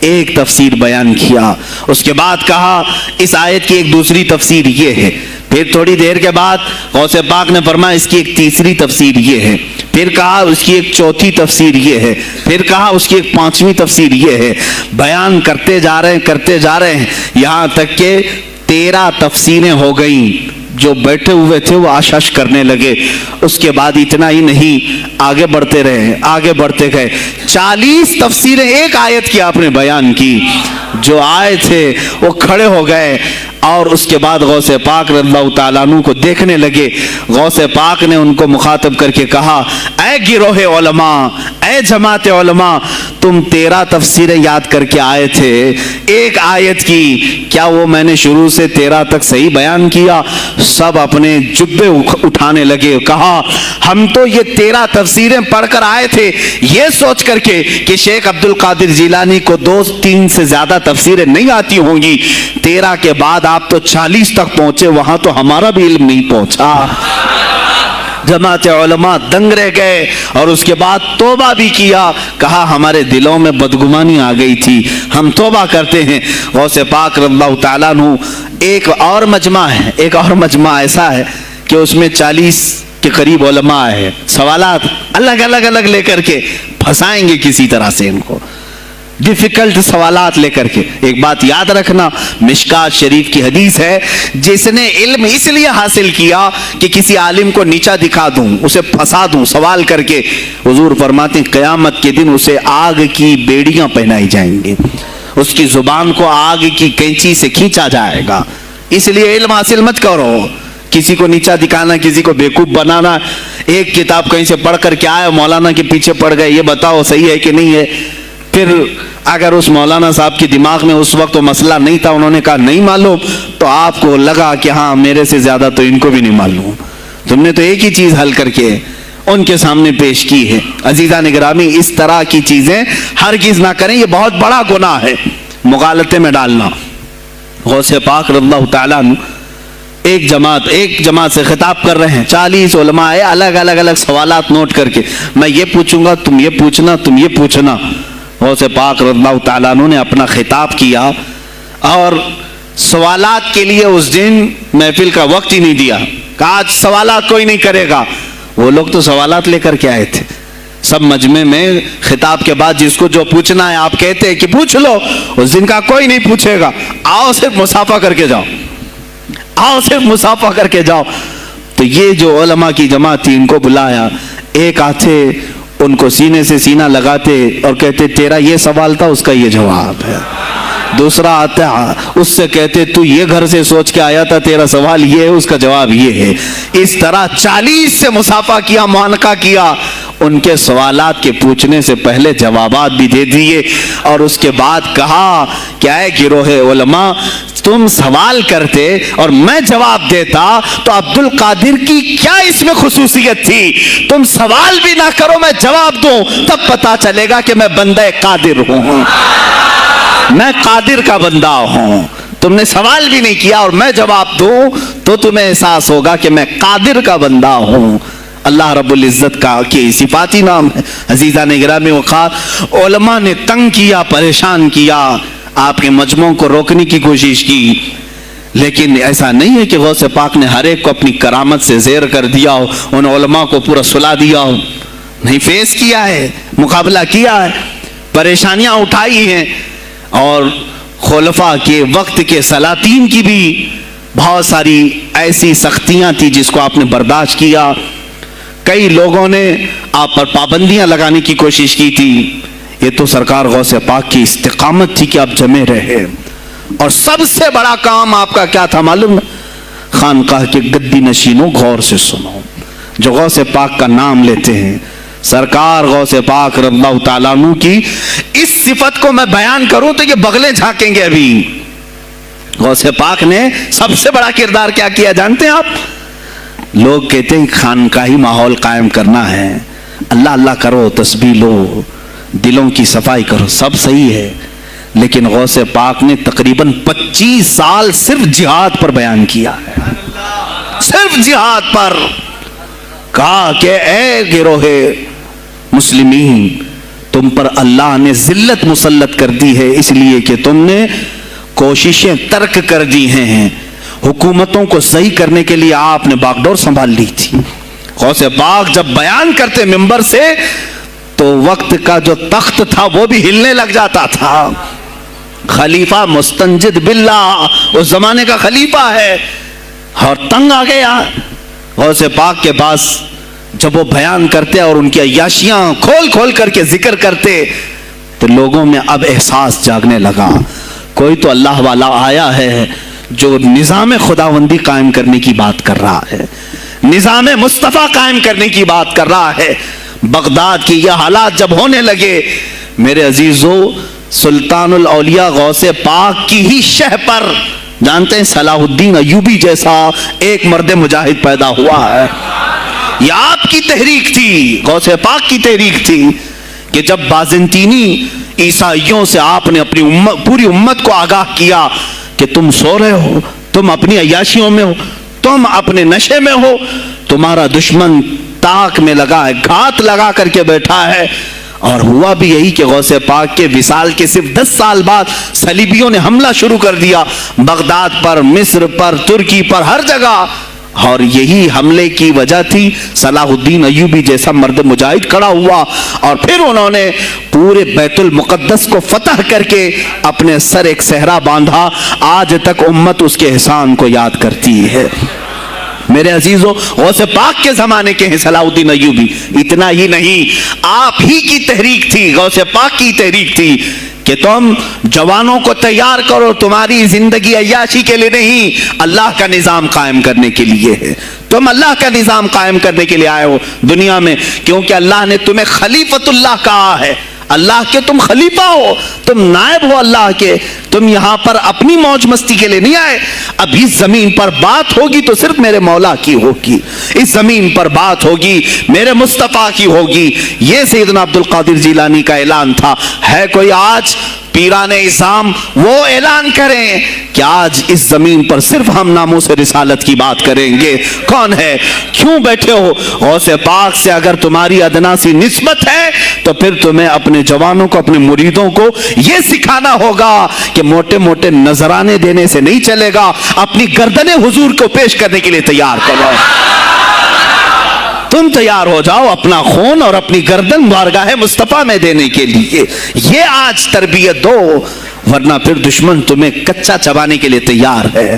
ایک تفسیر بیان کیا. اس کے بعد کہا اس آیت کی ایک دوسری تفسیر یہ ہے. پھر تھوڑی دیر کے بعد غوث پاک نے فرمایا اس کی ایک تیسری تفسیر یہ ہے. پھر کہا اس کی ایک چوتھی تفسیر یہ ہے. پھر کہا اس کی ایک پانچویں تفسیر یہ ہے. بیان کرتے جا رہے ہیں یہاں تک کہ 13 تفسیریں ہو گئیں. جو بیٹھے ہوئے تھے وہ آشش کرنے لگے. اس کے بعد اتنا ہی نہیں, آگے بڑھتے گئے. 40 تفسیریں ایک آیت کی آپ نے بیان کی. جو آئے تھے وہ کھڑے ہو گئے اور اس کے بعد غوث پاک رضی اللہ تعالیٰ عنہ کو دیکھنے لگے. غوث پاک نے ان کو مخاطب کر کے کہا اے گروہ علماء, اے جماعت علماء, تم 13 تفسیریں یاد کر کے آئے تھے ایک آیت کی, کیا وہ میں نے شروع سے 13 تک صحیح بیان کیا؟ سب اپنے جبے اٹھانے لگے. کہا ہم تو یہ 13 تفسیریں پڑھ کر آئے تھے یہ سوچ کر کے کہ شیخ عبد القادر جیلانی کو 2-3 سے زیادہ تفسیریں نہیں آتی ہوں گی. 13 کے بعد آپ تو 40 تک پہنچے, وہاں تو ہمارا بھی علم نہیں پہنچا. جماعت علماء دنگ رہ گئے اور اس کے بعد توبہ بھی کیا. کہا ہمارے دلوں میں بدگمانی آ گئی تھی, ہم توبہ کرتے ہیں. غوث پاک رضی اللہ تعالیٰ عنہ ایک اور مجمع ایسا ہے کہ اس میں 40 کے قریب علماء ہے. سوالات الگ لے کر کے پھنسائیں گے کسی طرح سے ان کو, ڈیفیکلٹ سوالات لے کر کے. ایک بات یاد رکھنا, مشکات شریف کی حدیث ہے جس نے علم اس لیے حاصل کیا کہ کسی عالم کو نیچا دکھا دوں, اسے پھنسا دوں سوال کر کے, حضور فرماتے ہیں قیامت کے دن اسے آگ کی بیڑیاں پہنائی جائیں گے, اس کی زبان کو آگ کی کینچی سے کھینچا جائے گا. اس لیے علم حاصل مت کرو, کسی کو نیچا دکھانا, کسی کو بیوقوف بنانا. ایک کتاب کہیں سے پڑھ کر کے آئے, مولانا کے پیچھے پڑ گئے, یہ بتاؤ صحیح ہے کہ نہیں ہے. پھر اگر اس مولانا صاحب کے دماغ میں اس وقت وہ مسئلہ نہیں تھا, انہوں نے کہا نہیں معلوم, تو آپ کو لگا کہ ہاں میرے سے زیادہ تو ان کو بھی نہیں معلوم. تم نے تو ایک ہی چیز حل کر کے ان کے سامنے پیش کی ہے. عزیزان گرامی, اس طرح کی چیزیں ہرگز نہ کریں, یہ بہت بڑا گناہ ہے مغالطے میں ڈالنا. غوث پاک رضی اللہ تعالیٰ عنہ ایک جماعت سے خطاب کر رہے ہیں. 40 علماء ہے, الگ سوالات نوٹ کر کے, میں یہ پوچھوں گا, تم یہ پوچھنا. غوث پاک رضی اللہ تعالیٰ عنہ نے اپنا خطاب کیا اور سوالات کے لیے اس دن محفل کا وقت ہی نہیں دیا. کہا آج سوالات کوئی نہیں کرے گا. وہ لوگ تو سوالات لے کر کے آئے تھے. سب مجمع میں خطاب کے بعد جس کو جو پوچھنا ہے آپ کہتے ہیں کہ پوچھ لو, اس دن کا کوئی نہیں پوچھے گا, آؤ صرف مصافحہ کر کے جاؤ. تو یہ جو علماء کی جماعت تھی ان کو بلایا, ایک آتے ان کو سینے سے سینہ لگاتے اور کہتے تیرا یہ سوال تھا, اس کا یہ جواب ہے. دوسرا آتا اس سے کہتے تو یہ گھر سے سوچ کے آیا تھا, تیرا سوال یہ ہے, اس کا جواب یہ ہے. اس طرح 40 سے مصافحہ کیا, معانقہ کیا. ان کے سوالات کے پوچھنے سے پہلے جوابات بھی دے دیے اور اس کے بعد کہا کیا ہے گروہ علماء, تم سوال کرتے اور میں جواب دیتا تو عبد القادر کی کیا اس میں خصوصیت تھی؟ تم سوال بھی نہ کرو, میں جواب دوں, تب پتا چلے گا کہ میں بندہ قادر ہوں, میں قادر کا بندہ ہوں. تم نے سوال بھی نہیں کیا اور میں جواب دوں تو تمہیں احساس ہوگا کہ میں قادر کا بندہ ہوں. اللہ رب العزت کا کی صفاتی نام ہے. عزیزان گرامی وقار, علماء نے تنگ کیا, پریشان کیا, آپ کے مجموعوں کو روکنے کی کوشش کی, لیکن ایسا نہیں ہے کہ غوث پاک نے ہر ایک کو اپنی کرامت سے زیر کر دیا ہو, ان علماء کو پورا سلا دیا ہو. نہیں, فیس کیا ہے, مقابلہ کیا ہے, پریشانیاں اٹھائی ہیں. اور خلفاء کے وقت کے سلاطین کی بھی بہت ساری ایسی سختیاں تھی جس کو آپ نے برداشت کیا. کئی لوگوں نے آپ پر پابندیاں لگانے کی کوشش کی تھی. یہ تو سرکار غوث پاک کی استقامت تھی کہ آپ جمے رہے. اور سب سے بڑا کام آپ کا کیا تھا معلوم ہے؟ خانقاہ کے گدی نشینوں غور سے سنو, جو غوث پاک کا نام لیتے ہیں, سرکار غوث پاک رضی اللہ تعالیٰ عنہ کی اس صفت کو میں بیان کروں تو یہ بغلیں جھانکیں گے. ابھی غوث پاک نے سب سے بڑا کردار کیا کیا جانتے ہیں آپ؟ لوگ کہتے ہیں خانقاہی ماحول قائم کرنا ہے, اللہ اللہ کرو, تسبیح لو, دلوں کی صفائی کرو, سب صحیح ہے, لیکن غوث پاک نے تقریباً 25 سال صرف جہاد پر بیان کیا ہے. صرف جہاد پر کہا کہ اے گروہ مسلمین, تم پر اللہ نے ذلت مسلط کر دی ہے اس لیے کہ تم نے کوششیں ترک کر دی ہیں. حکومتوں کو صحیح کرنے کے لیے آپ نے باغ ڈور سنبھال لی تھی. غوث پاک جب بیان کرتے منبر سے تو وقت کا جو تخت تھا وہ بھی ہلنے لگ جاتا تھا. خلیفہ مستنجد باللہ اس زمانے کا خلیفہ ہے اور تنگ آ گیا غوث پاک کے پاس. جب وہ بیان کرتے اور ان کی عیاشیاں کھول کھول کر کے ذکر کرتے تو لوگوں میں اب احساس جاگنے لگا کوئی تو اللہ والا آیا ہے جو نظام خداوندی قائم کرنے کی بات کر رہا ہے, نظام مصطفیٰ قائم کرنے کی بات کر رہا ہے. بغداد کی یہ حالات جب ہونے لگے میرے عزیزو, سلطان الاولیاء غوث پاک کی ہی شہ پر جانتے ہیں صلاح الدین ایوبی جیسا ایک مرد مجاہد پیدا ہوا ہے. یہ آپ کی تحریک تھی, غوث پاک کی تحریک تھی کہ جب بازنطینی عیسائیوں سے آپ نے اپنی پوری امت کو آگاہ کیا کہ تم سو رہے ہو, تم اپنی عیاشیوں میں ہو, تم اپنے نشے میں ہو, تمہارا دشمن تاک میں لگا ہے, گھات لگا کر کے بیٹھا ہے. اور ہوا بھی یہی کہ غوث پاک کے وصال کے صرف 10 سال بعد صلیبیوں نے حملہ شروع کر دیا بغداد پر, مصر پر, ترکی پر, ہر جگہ. اور یہی حملے کی وجہ تھی صلاح الدین ایوبی جیسا مرد مجاہد کھڑا ہوا اور پھر انہوں نے پورے بیت المقدس کو فتح کر کے اپنے سر ایک صحرا باندھا. آج تک امت اس کے احسان کو یاد کرتی ہے. میرے عزیزو, غوث پاک کے زمانے کے ہیں صلاح الدین ایوبی. اتنا ہی نہیں, آپ ہی کی تحریک تھی, غوث پاک کی تحریک تھی کہ تم جوانوں کو تیار کرو, تمہاری زندگی عیاشی کے لیے نہیں, اللہ کا نظام قائم کرنے کے لیے ہے. تم اللہ کا نظام قائم کرنے کے لیے آئے ہو دنیا میں, کیونکہ اللہ نے تمہیں خلیفۃ اللہ کہا ہے. اللہ کے تم خلیفہ ہو, تم نائب ہو اللہ کے. تم یہاں پر اپنی موج مستی کے لیے نہیں آئے. اب اس زمین پر بات ہوگی تو صرف میرے مولا کی ہوگی, اس زمین پر بات ہوگی میرے مصطفیٰ کی ہوگی. یہ سیدنا عبد القادر جیلانی کا اعلان تھا. ہے کوئی آج پیران اسلام وہ اعلان کریں کہ آج اس زمین پر صرف ہم ناموس رسالت کی بات کریں گے؟ کون ہے؟ کیوں بیٹھے ہو؟ غوث پاک سے اگر تمہاری ادنا سی نسبت ہے تو پھر تمہیں اپنے جوانوں کو, اپنے مریدوں کو یہ سکھانا ہوگا کہ موٹے موٹے نذرانے دینے سے نہیں چلے گا, اپنی گردنیں حضور کو پیش کرنے کے لیے تیار کرو. تم تیار ہو جاؤ اپنا خون اور اپنی گردن بارگاہ مصطفیٰ میں دینے کے لیے. یہ آج تربیت دو, ورنہ پھر دشمن تمہیں کچا چبانے کے لیے تیار ہے,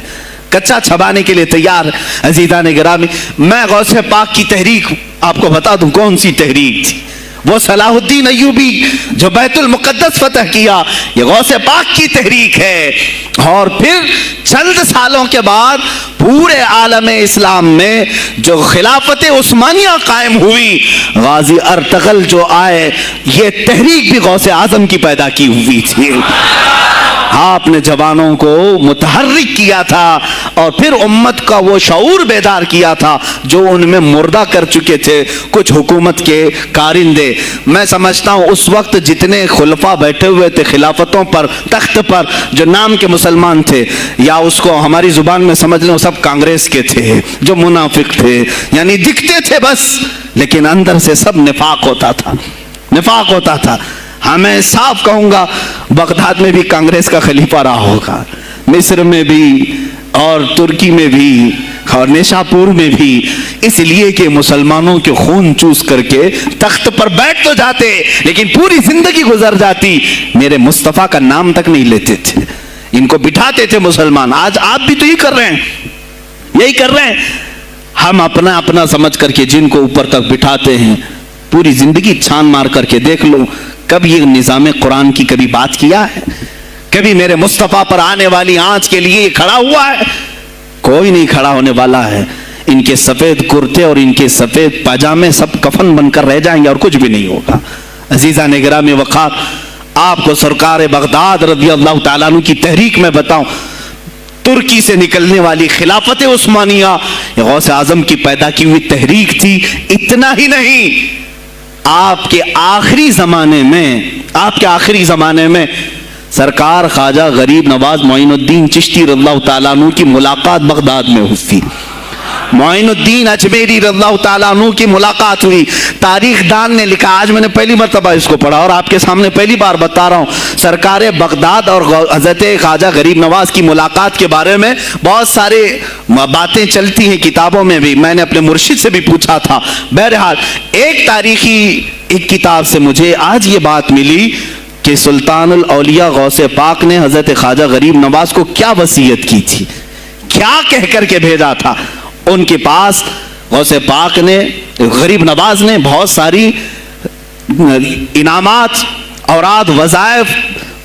کچا چبانے کے لیے تیار. عزیزان گرامی, میں غوث پاک کی تحریک آپ کو بتا دوں کون سی تحریک تھی. وہ صلاح الدین ایوبی جو بیت المقدس فتح کیا, یہ غوث پاک کی تحریک ہے. اور پھر چند سالوں کے بعد پورے عالم اسلام میں جو خلافت عثمانیہ قائم ہوئی, غازی ارطغرل جو آئے, یہ تحریک بھی غوث اعظم کی پیدا کی ہوئی تھی. آپ نے جوانوں کو متحرک کیا تھا اور پھر امت کا وہ شعور بیدار کیا تھا جو ان میں مردہ کر چکے تھے کچھ حکومت کے کارندے. میں سمجھتا ہوں اس وقت جتنے خلفاء بیٹھے ہوئے تھے خلافتوں پر, تخت پر, جو نام کے مسلمان تھے, یا اس کو ہماری زبان میں سمجھ لیں سب کانگریس کے تھے, جو منافق تھے, یعنی دکھتے تھے بس, لیکن اندر سے سب نفاق ہوتا تھا, نفاق ہوتا تھا. میں صاف کہوں گا بغداد میں بھی کانگریس کا خلیفہ رہا ہوگا, مصر میں بھی اور ترکی میں بھی اور نیشاپور میں بھی, اس لیے کہ مسلمانوں کے خون چوس کر کے تخت پر بیٹھ تو جاتے لیکن پوری زندگی گزر جاتی, میرے مصطفیٰ کا نام تک نہیں لیتے تھے. ان کو بٹھاتے تھے مسلمان. آج آپ بھی تو یہی کر رہے ہیں, یہی کر رہے ہیں. ہم اپنا اپنا سمجھ کر کے جن کو اوپر تک بٹھاتے ہیں, پوری زندگی چھان مار کر کے دیکھ لو کب یہ نظام قرآن کی کبھی بات کیا ہے؟ کبھی میرے مصطفیٰ پر آنے والی آنچ کے لیے کھڑا ہوا ہے؟ کوئی نہیں کھڑا ہونے والا ہے. ان کے سفید کرتے اور ان کے سفید پاجامے سب کفن بن کر رہ جائیں گے اور کچھ بھی نہیں ہوگا. عزیزان گرامی وقار, آپ کو سرکار بغداد رضی اللہ تعالیٰ عنہ کی تحریک میں بتاؤں, ترکی سے نکلنے والی خلافت عثمانیہ یہ غوث اعظم کی پیدا کی ہوئی تحریک تھی. اتنا ہی نہیں, آپ کے آخری زمانے میں سرکار خواجہ غریب نواز معین الدین چشتی رضی اللہ تعالیٰ عنہ کی ملاقات بغداد میں ہوئی. معین الدین اجمیری رضی اللہ تعالیٰ عنہ کی ملاقات ہوئی. تاریخ دان نے لکھا, آج میں نے پہلی مرتبہ اس کو پڑھا اور آپ کے سامنے پہلی بار بتا رہا ہوں, سرکار بغداد اور حضرت خواجہ غریب نواز کی ملاقات کے بارے میں بہت سارے باتیں چلتی ہیں کتابوں میں بھی, میں نے اپنے مرشد سے بھی پوچھا تھا. بہرحال ایک تاریخی ایک کتاب سے مجھے آج یہ بات ملی کہ سلطان الاولیاء غوث پاک نے حضرت خواجہ غریب نواز کو کیا وصیت کی تھی, کیا کہہ کر کے بھیجا تھا. ان کے پاس غوث پاک نے, غریب نواز نے بہت ساری انعامات, اوراد, وظائف,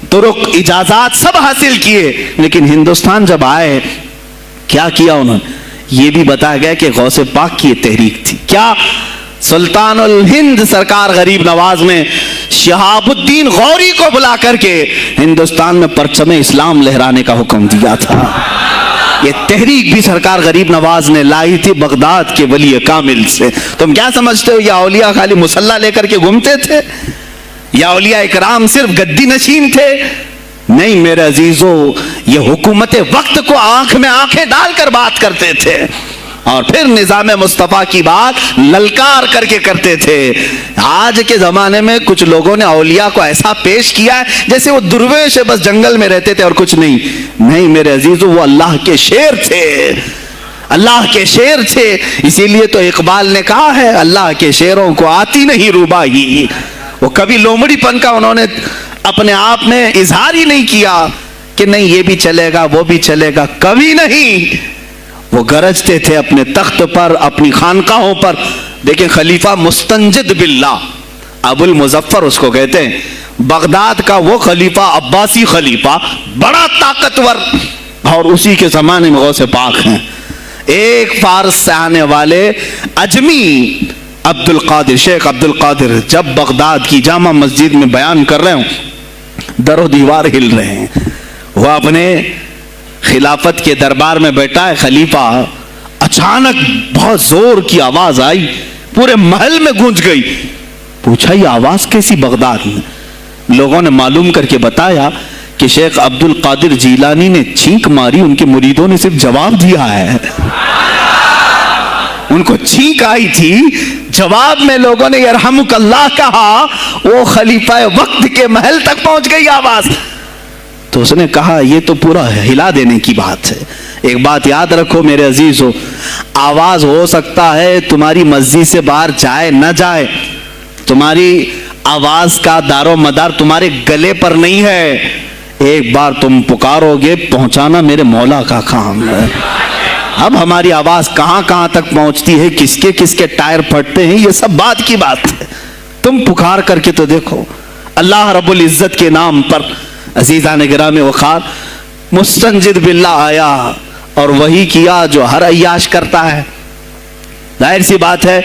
طرق, اجازات سب حاصل کیے, لیکن ہندوستان جب آئے کیا کیا انہوں نے, یہ بھی بتایا گیا کہ غوث پاک کی یہ تحریک تھی. کیا؟ سلطان الہند سرکار غریب نواز نے شہاب الدین غوری کو بلا کر کے ہندوستان میں پرچم اسلام لہرانے کا حکم دیا تھا. یہ تحریک بھی سرکار غریب نواز نے لائی تھی بغداد کے ولی کامل سے. تم کیا سمجھتے ہو یہ اولیاء خالی مسلح لے کر کے گھومتے تھے, یا اولیاء اکرام صرف گدی نشین تھے؟ نہیں میرے عزیزو, یہ حکومت وقت کو آنکھ میں آنکھیں ڈال کر بات کرتے تھے اور پھر نظام مصطفیٰ کی بات للکار کر کے کرتے تھے. آج کے زمانے میں کچھ لوگوں نے اولیاء کو ایسا پیش کیا ہے جیسے وہ درویش ہے, بس جنگل میں رہتے تھے اور کچھ نہیں. نہیں میرے عزیزو, وہ اللہ کے شیر تھے, اللہ کے شیر تھے. اسی لیے تو اقبال نے کہا ہے اللہ کے شیروں کو آتی نہیں روباہی. وہ کبھی لومڑی پن کا انہوں نے اپنے آپ میں اظہار ہی نہیں کیا کہ نہیں یہ بھی چلے گا وہ بھی چلے گا, کبھی نہیں. وہ گرجتے تھے اپنے تخت پر, اپنی خانقاہوں پر. دیکھیں خلیفہ مستنجد باللہ, ابو المظفر اس کو کہتے ہیں, بغداد کا وہ خلیفہ, عباسی خلیفہ, بڑا طاقتور, اور اسی کے زمانے میں غوث پاک ہیں. ایک فارس سے آنے والے اجمی عبد القادر, شیخ عبد القادر, جب بغداد کی جامع مسجد میں بیان کر رہے ہوں در و دیوار ہل رہے ہیں. وہ اپنے خلافت کے دربار میں بیٹھا ہے خلیفہ, اچانک بہت زور کی آواز آئی, پورے محل میں گونج گئی. پوچھا یہ آواز کیسی بغداد میں؟ لوگوں نے معلوم کر کے بتایا کہ شیخ عبد القادر جیلانی نے چھینک ماری, ان کے مریدوں نے صرف جواب دیا ہے. ان کو چھینک آئی تھی, جواب میں لوگوں نے یرحمک اللہ کہا, وہ خلیفہ وقت کے محل تک پہنچ گئی آواز. تو اس نے کہا یہ تو پورا ہلا دینے کی بات ہے. ایک بات یاد رکھو میرے عزیزو, آواز ہو سکتا ہے تمہاری مسجد سے باہر جائے نہ جائے, تمہاری آواز کا دار و مدار تمہارے گلے پر نہیں ہے. ایک بار تم پکارو گے, پہنچانا میرے مولا کا کام ہے. اب ہماری آواز کہاں کہاں تک پہنچتی ہے, کس کے ٹائر پھٹتے ہیں, یہ سب بات کی بات ہے. تم پکار کر کے تو دیکھو. اللہ رب العزت کے نام پر عزیزان گرامی وقار مستنجد باللہ آیا اور وہی کیا جو ہر عیاش کرتا ہے. ظاہر سی بات ہے,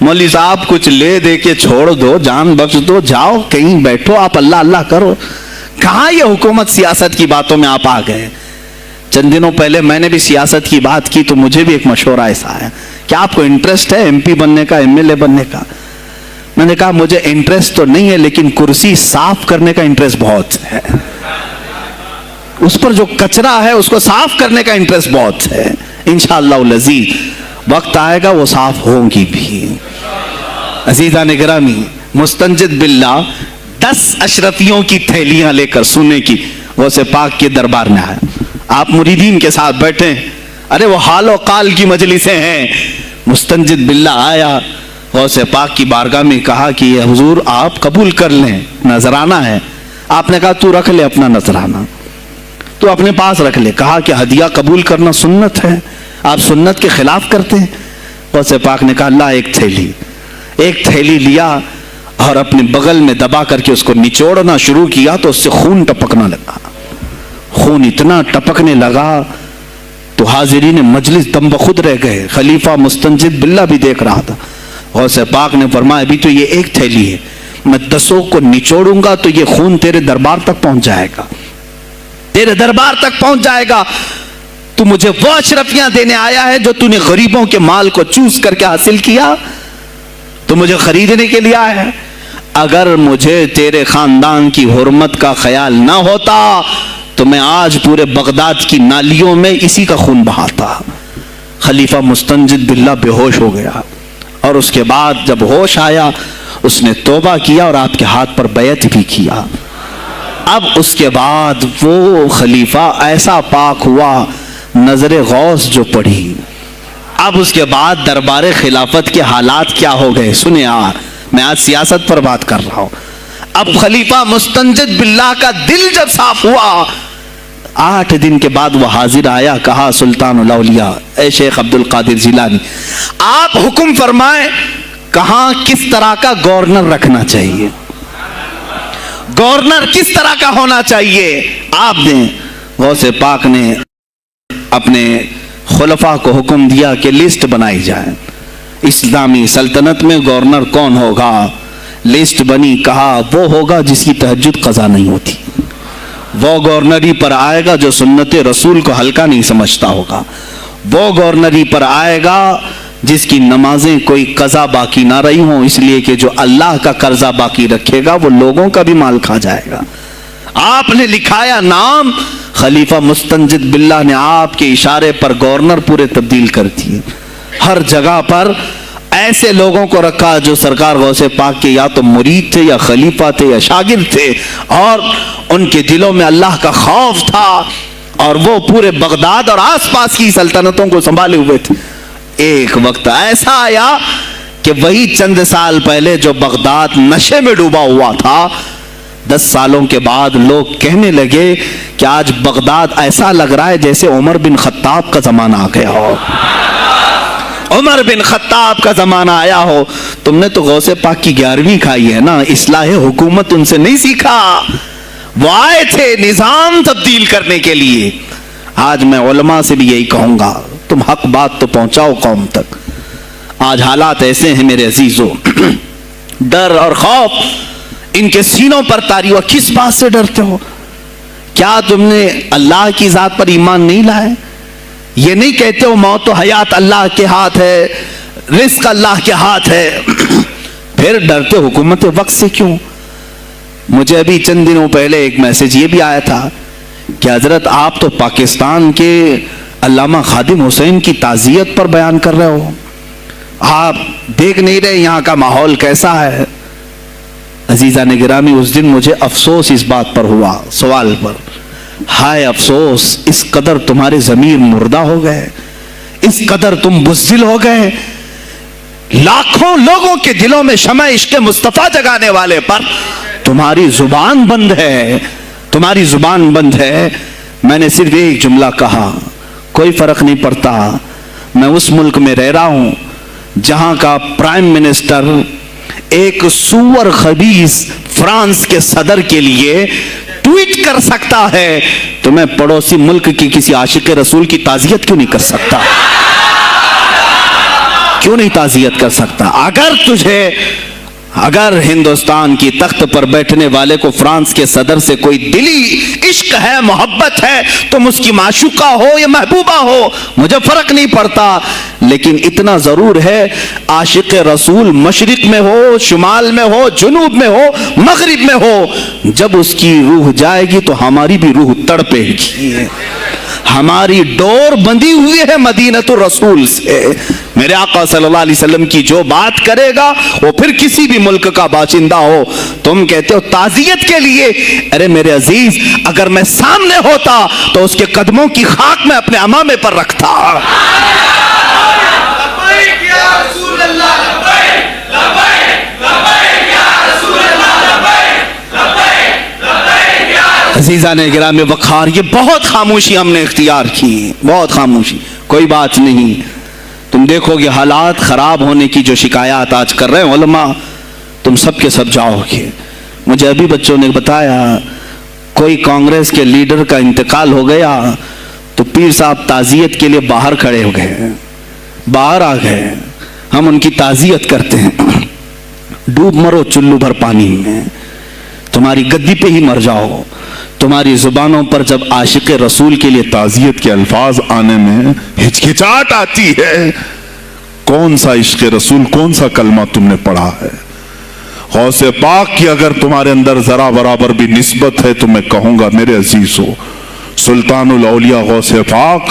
مولوی صاحب کچھ لے دے کے چھوڑ دو, جان بخش دو, جاؤ کہیں بیٹھو, آپ اللہ اللہ کرو. کہاں یہ حکومت سیاست کی باتوں میں آپ آ گئے؟ چند دنوں پہلے میں نے بھی سیاست کی بات کی تو مجھے بھی ایک مشورہ ایسا ہے کہ آپ کو انٹرسٹ ہے ایم پی بننے کا, ایم ایل اے بننے کا؟ میں نے کہا مجھے انٹرسٹ تو نہیں ہے, لیکن کرسی صاف کرنے کا انٹرسٹ بہت ہے. اس پر جو کچرا ہے اس کو صاف کرنے کا انٹرسٹ بہت ہے. انشاءاللہ العزیز وقت آئے گا وہ صاف ہوں گی بھی. عزیزان گرامی, مستنجد باللہ 10 اشرفیوں کی تھیلیاں لے کر سونے کی غوث پاک کے دربار میں آیا. آپ مریدین کے ساتھ بیٹھے, ارے وہ حال و قال کی مجلسیں ہیں. مستنجد باللہ آیا, غوث پاک کی بارگاہ میں کہا کہ حضور آپ قبول کر لیں, نذرانہ ہے. آپ نے کہا تو رکھ لے اپنا نذرانہ, تو اپنے پاس رکھ لے. کہا کہ ہدیہ قبول کرنا سنت ہے, آپ سنت کے خلاف کرتے ہیں. غوث پاک نے کہا اللہ ایک تھیلی لیا اور اپنے بغل میں دبا کر کے اس کو نچوڑنا شروع کیا تو اس سے خون ٹپکنا لگا. خون اتنا ٹپکنے لگا تو حاضرین مجلس دم بخود رہ گئے. خلیفہ مستنجد باللہ بھی دیکھ رہا تھا. غوث پاک نے فرمایا ابھی تو یہ ایک تھیلی ہے, میں 10 کو نچوڑوں گا تو یہ خون تیرے دربار تک پہنچ جائے گا, تیرے دربار تک پہنچ جائے گا. تو مجھے وہ اشرفیاں دینے آیا ہے جو تو نے غریبوں کے مال کو چوس کر کے حاصل کیا, تو مجھے خریدنے کے لیے آیا ہے. اگر مجھے تیرے خاندان کی حرمت کا خیال نہ ہوتا تو میں آج پورے بغداد کی نالیوں میں اسی کا خون بہاتا. خلیفہ مستنجد باللہ بے ہوش ہو گیا، اور اس کے بعد جب ہوش آیا اس نے توبہ کیا اور آپ کے ہاتھ پر بیعت بھی کیا۔ اب اس کے بعد وہ خلیفہ ایسا پاک ہوا، نظر غوث جو پڑھی۔ اب اس کے بعد دربار خلافت کے حالات کیا ہو گئے سنیں۔ میں آج سیاست پر بات کر رہا ہوں۔ اب خلیفہ مستنجد باللہ کا دل جب صاف ہوا، 8 دن کے بعد وہ حاضر آیا، کہا سلطان الاولیاء اے شیخ عبد القادر جیلانی، آپ حکم فرمائیں کہاں کس طرح کا گورنر رکھنا چاہیے، گورنر کس طرح کا ہونا چاہیے۔ آپ نے غوث پاک نے اپنے خلفاء کو حکم دیا کہ لسٹ بنائی جائے، اسلامی سلطنت میں گورنر کون ہوگا، لسٹ بنی، کہا وہ ہوگا جس کی تہجد قضا نہیں ہوتی، وہ گورنری پر آئے گا جو سنت رسول کو ہلکا نہیں سمجھتا ہوگا، وہ گورنری پر آئے گا جس کی نمازیں کوئی قضا باقی نہ رہی ہوں، اس لیے کہ جو اللہ کا قرضہ باقی رکھے گا وہ لوگوں کا بھی مال کھا جائے گا۔ آپ نے لکھایا نام، خلیفہ مستنجد باللہ نے آپ کے اشارے پر گورنر پورے تبدیل کر دیے۔ ہر جگہ پر ایسے لوگوں کو رکھا جو سرکار غوث پاک کے یا تو مرید تھے یا خلیفہ تھے یا شاگرد تھے، اور ان کے دلوں میں اللہ کا خوف تھا، اور وہ پورے بغداد اور آس پاس کی سلطنتوں کو سنبھالے ہوئے تھے۔ ایک وقت ایسا آیا کہ وہی چند سال پہلے جو بغداد نشے میں ڈوبا ہوا تھا، 10 سالوں کے بعد لوگ کہنے لگے کہ آج بغداد ایسا لگ رہا ہے جیسے عمر بن خطاب کا زمانہ آ گیا ہو، عمر بن خطاب کا زمانہ آیا ہو۔ تم نے تو غوث پاک کی 11ویں کھائی ہے نا، اصلاح حکومت ان سے نہیں سیکھا، وہ آئے تھے نظام تبدیل کرنے کے لیے۔ آج میں علماء سے بھی یہی کہوں گا، تم حق بات تو پہنچاؤ قوم تک۔ آج حالات ایسے ہیں میرے عزیزوں، ڈر اور خوف ان کے سینوں پر طاری ہوا۔ کس بات سے ڈرتے ہو؟ کیا تم نے اللہ کی ذات پر ایمان نہیں لائے؟ یہ نہیں کہتے ہو موت و حیات اللہ کے ہاتھ ہے، رزق اللہ کے ہاتھ ہے، پھر ڈرتے حکومت وقت سے کیوں؟ مجھے ابھی چند دنوں پہلے ایک میسج یہ بھی آیا تھا کہ حضرت آپ تو پاکستان کے علامہ خادم حسین کی تعزیت پر بیان کر رہے ہو، آپ دیکھ نہیں رہے یہاں کا ماحول کیسا ہے؟ عزیزان گرامی، اس دن مجھے افسوس اس بات پر ہوا، سوال پر، ہائے افسوس، اس قدر تمہارے ضمیر مردہ ہو گئے، اس قدر تم بزدل ہو گئے، لاکھوں لوگوں کے دلوں میں شمع عشق مصطفیٰ جگانے والے پر تمہاری زبان بند ہے، تمہاری زبان بند ہے۔ میں نے صرف ایک جملہ کہا، کوئی فرق نہیں پڑتا، میں اس ملک میں رہ رہا ہوں جہاں کا پرائم منسٹر ایک سور خبیث فرانس کے صدر کے لیے ٹویٹ کر سکتا ہے، تو میں پڑوسی ملک کی کسی عاشق رسول کی تعزیت کیوں نہیں کر سکتا؟ کیوں نہیں تعزیت کر سکتا؟ اگر ہندوستان کی تخت پر بیٹھنے والے کو فرانس کے صدر سے کوئی دلی عشق ہے، محبت ہے، تم اس کی معشوقہ ہو یا محبوبہ ہو، مجھے فرق نہیں پڑتا، لیکن اتنا ضرور ہے عاشق رسول مشرق میں ہو، شمال میں ہو، جنوب میں ہو، مغرب میں ہو، جب اس کی روح جائے گی تو ہماری بھی روح تڑپے گی۔ ہماری ڈور بندھی ہوئی ہے مدینۃ الرسول سے۔ میرے آقا صلی اللہ علیہ وسلم کی جو بات کرے گا وہ پھر کسی بھی ملک کا باشندہ ہو۔ تم کہتے ہو تعزیت کے لیے، ارے میرے عزیز، اگر میں سامنے ہوتا تو اس کے قدموں کی خاک میں اپنے امامے پر رکھتا۔ عزیزان گرامی وقار، یہ بہت خاموشی ہم نے اختیار کی، بہت خاموشی، کوئی بات نہیں۔ تم دیکھو گے حالات خراب ہونے کی جو شکایات آج کر رہے ہیں علماء، تم سب کے سب جاؤ گے۔ مجھے ابھی بچوں نے بتایا کوئی کانگریس کے لیڈر کا انتقال ہو گیا تو پیر صاحب تعزیت کے لیے باہر کھڑے ہو گئے، باہر آ گئے، ہم ان کی تعزیت کرتے ہیں۔ ڈوب مرو چلو بھر پانی میں، تمہاری گدی پہ ہی مر جاؤ۔ تمہاری زبانوں پر جب عاشق رسول کے لیے تعزیت کے الفاظ آنے میں ہچکچاہٹ آتی ہے، کون سا عشق رسول، کون سا کلمہ تم نے پڑھا ہے؟ غوث پاک کی اگر تمہارے اندر ذرا برابر بھی نسبت ہے تو میں کہوں گا میرے عزیزو، سلطان الاولیاء غوث پاک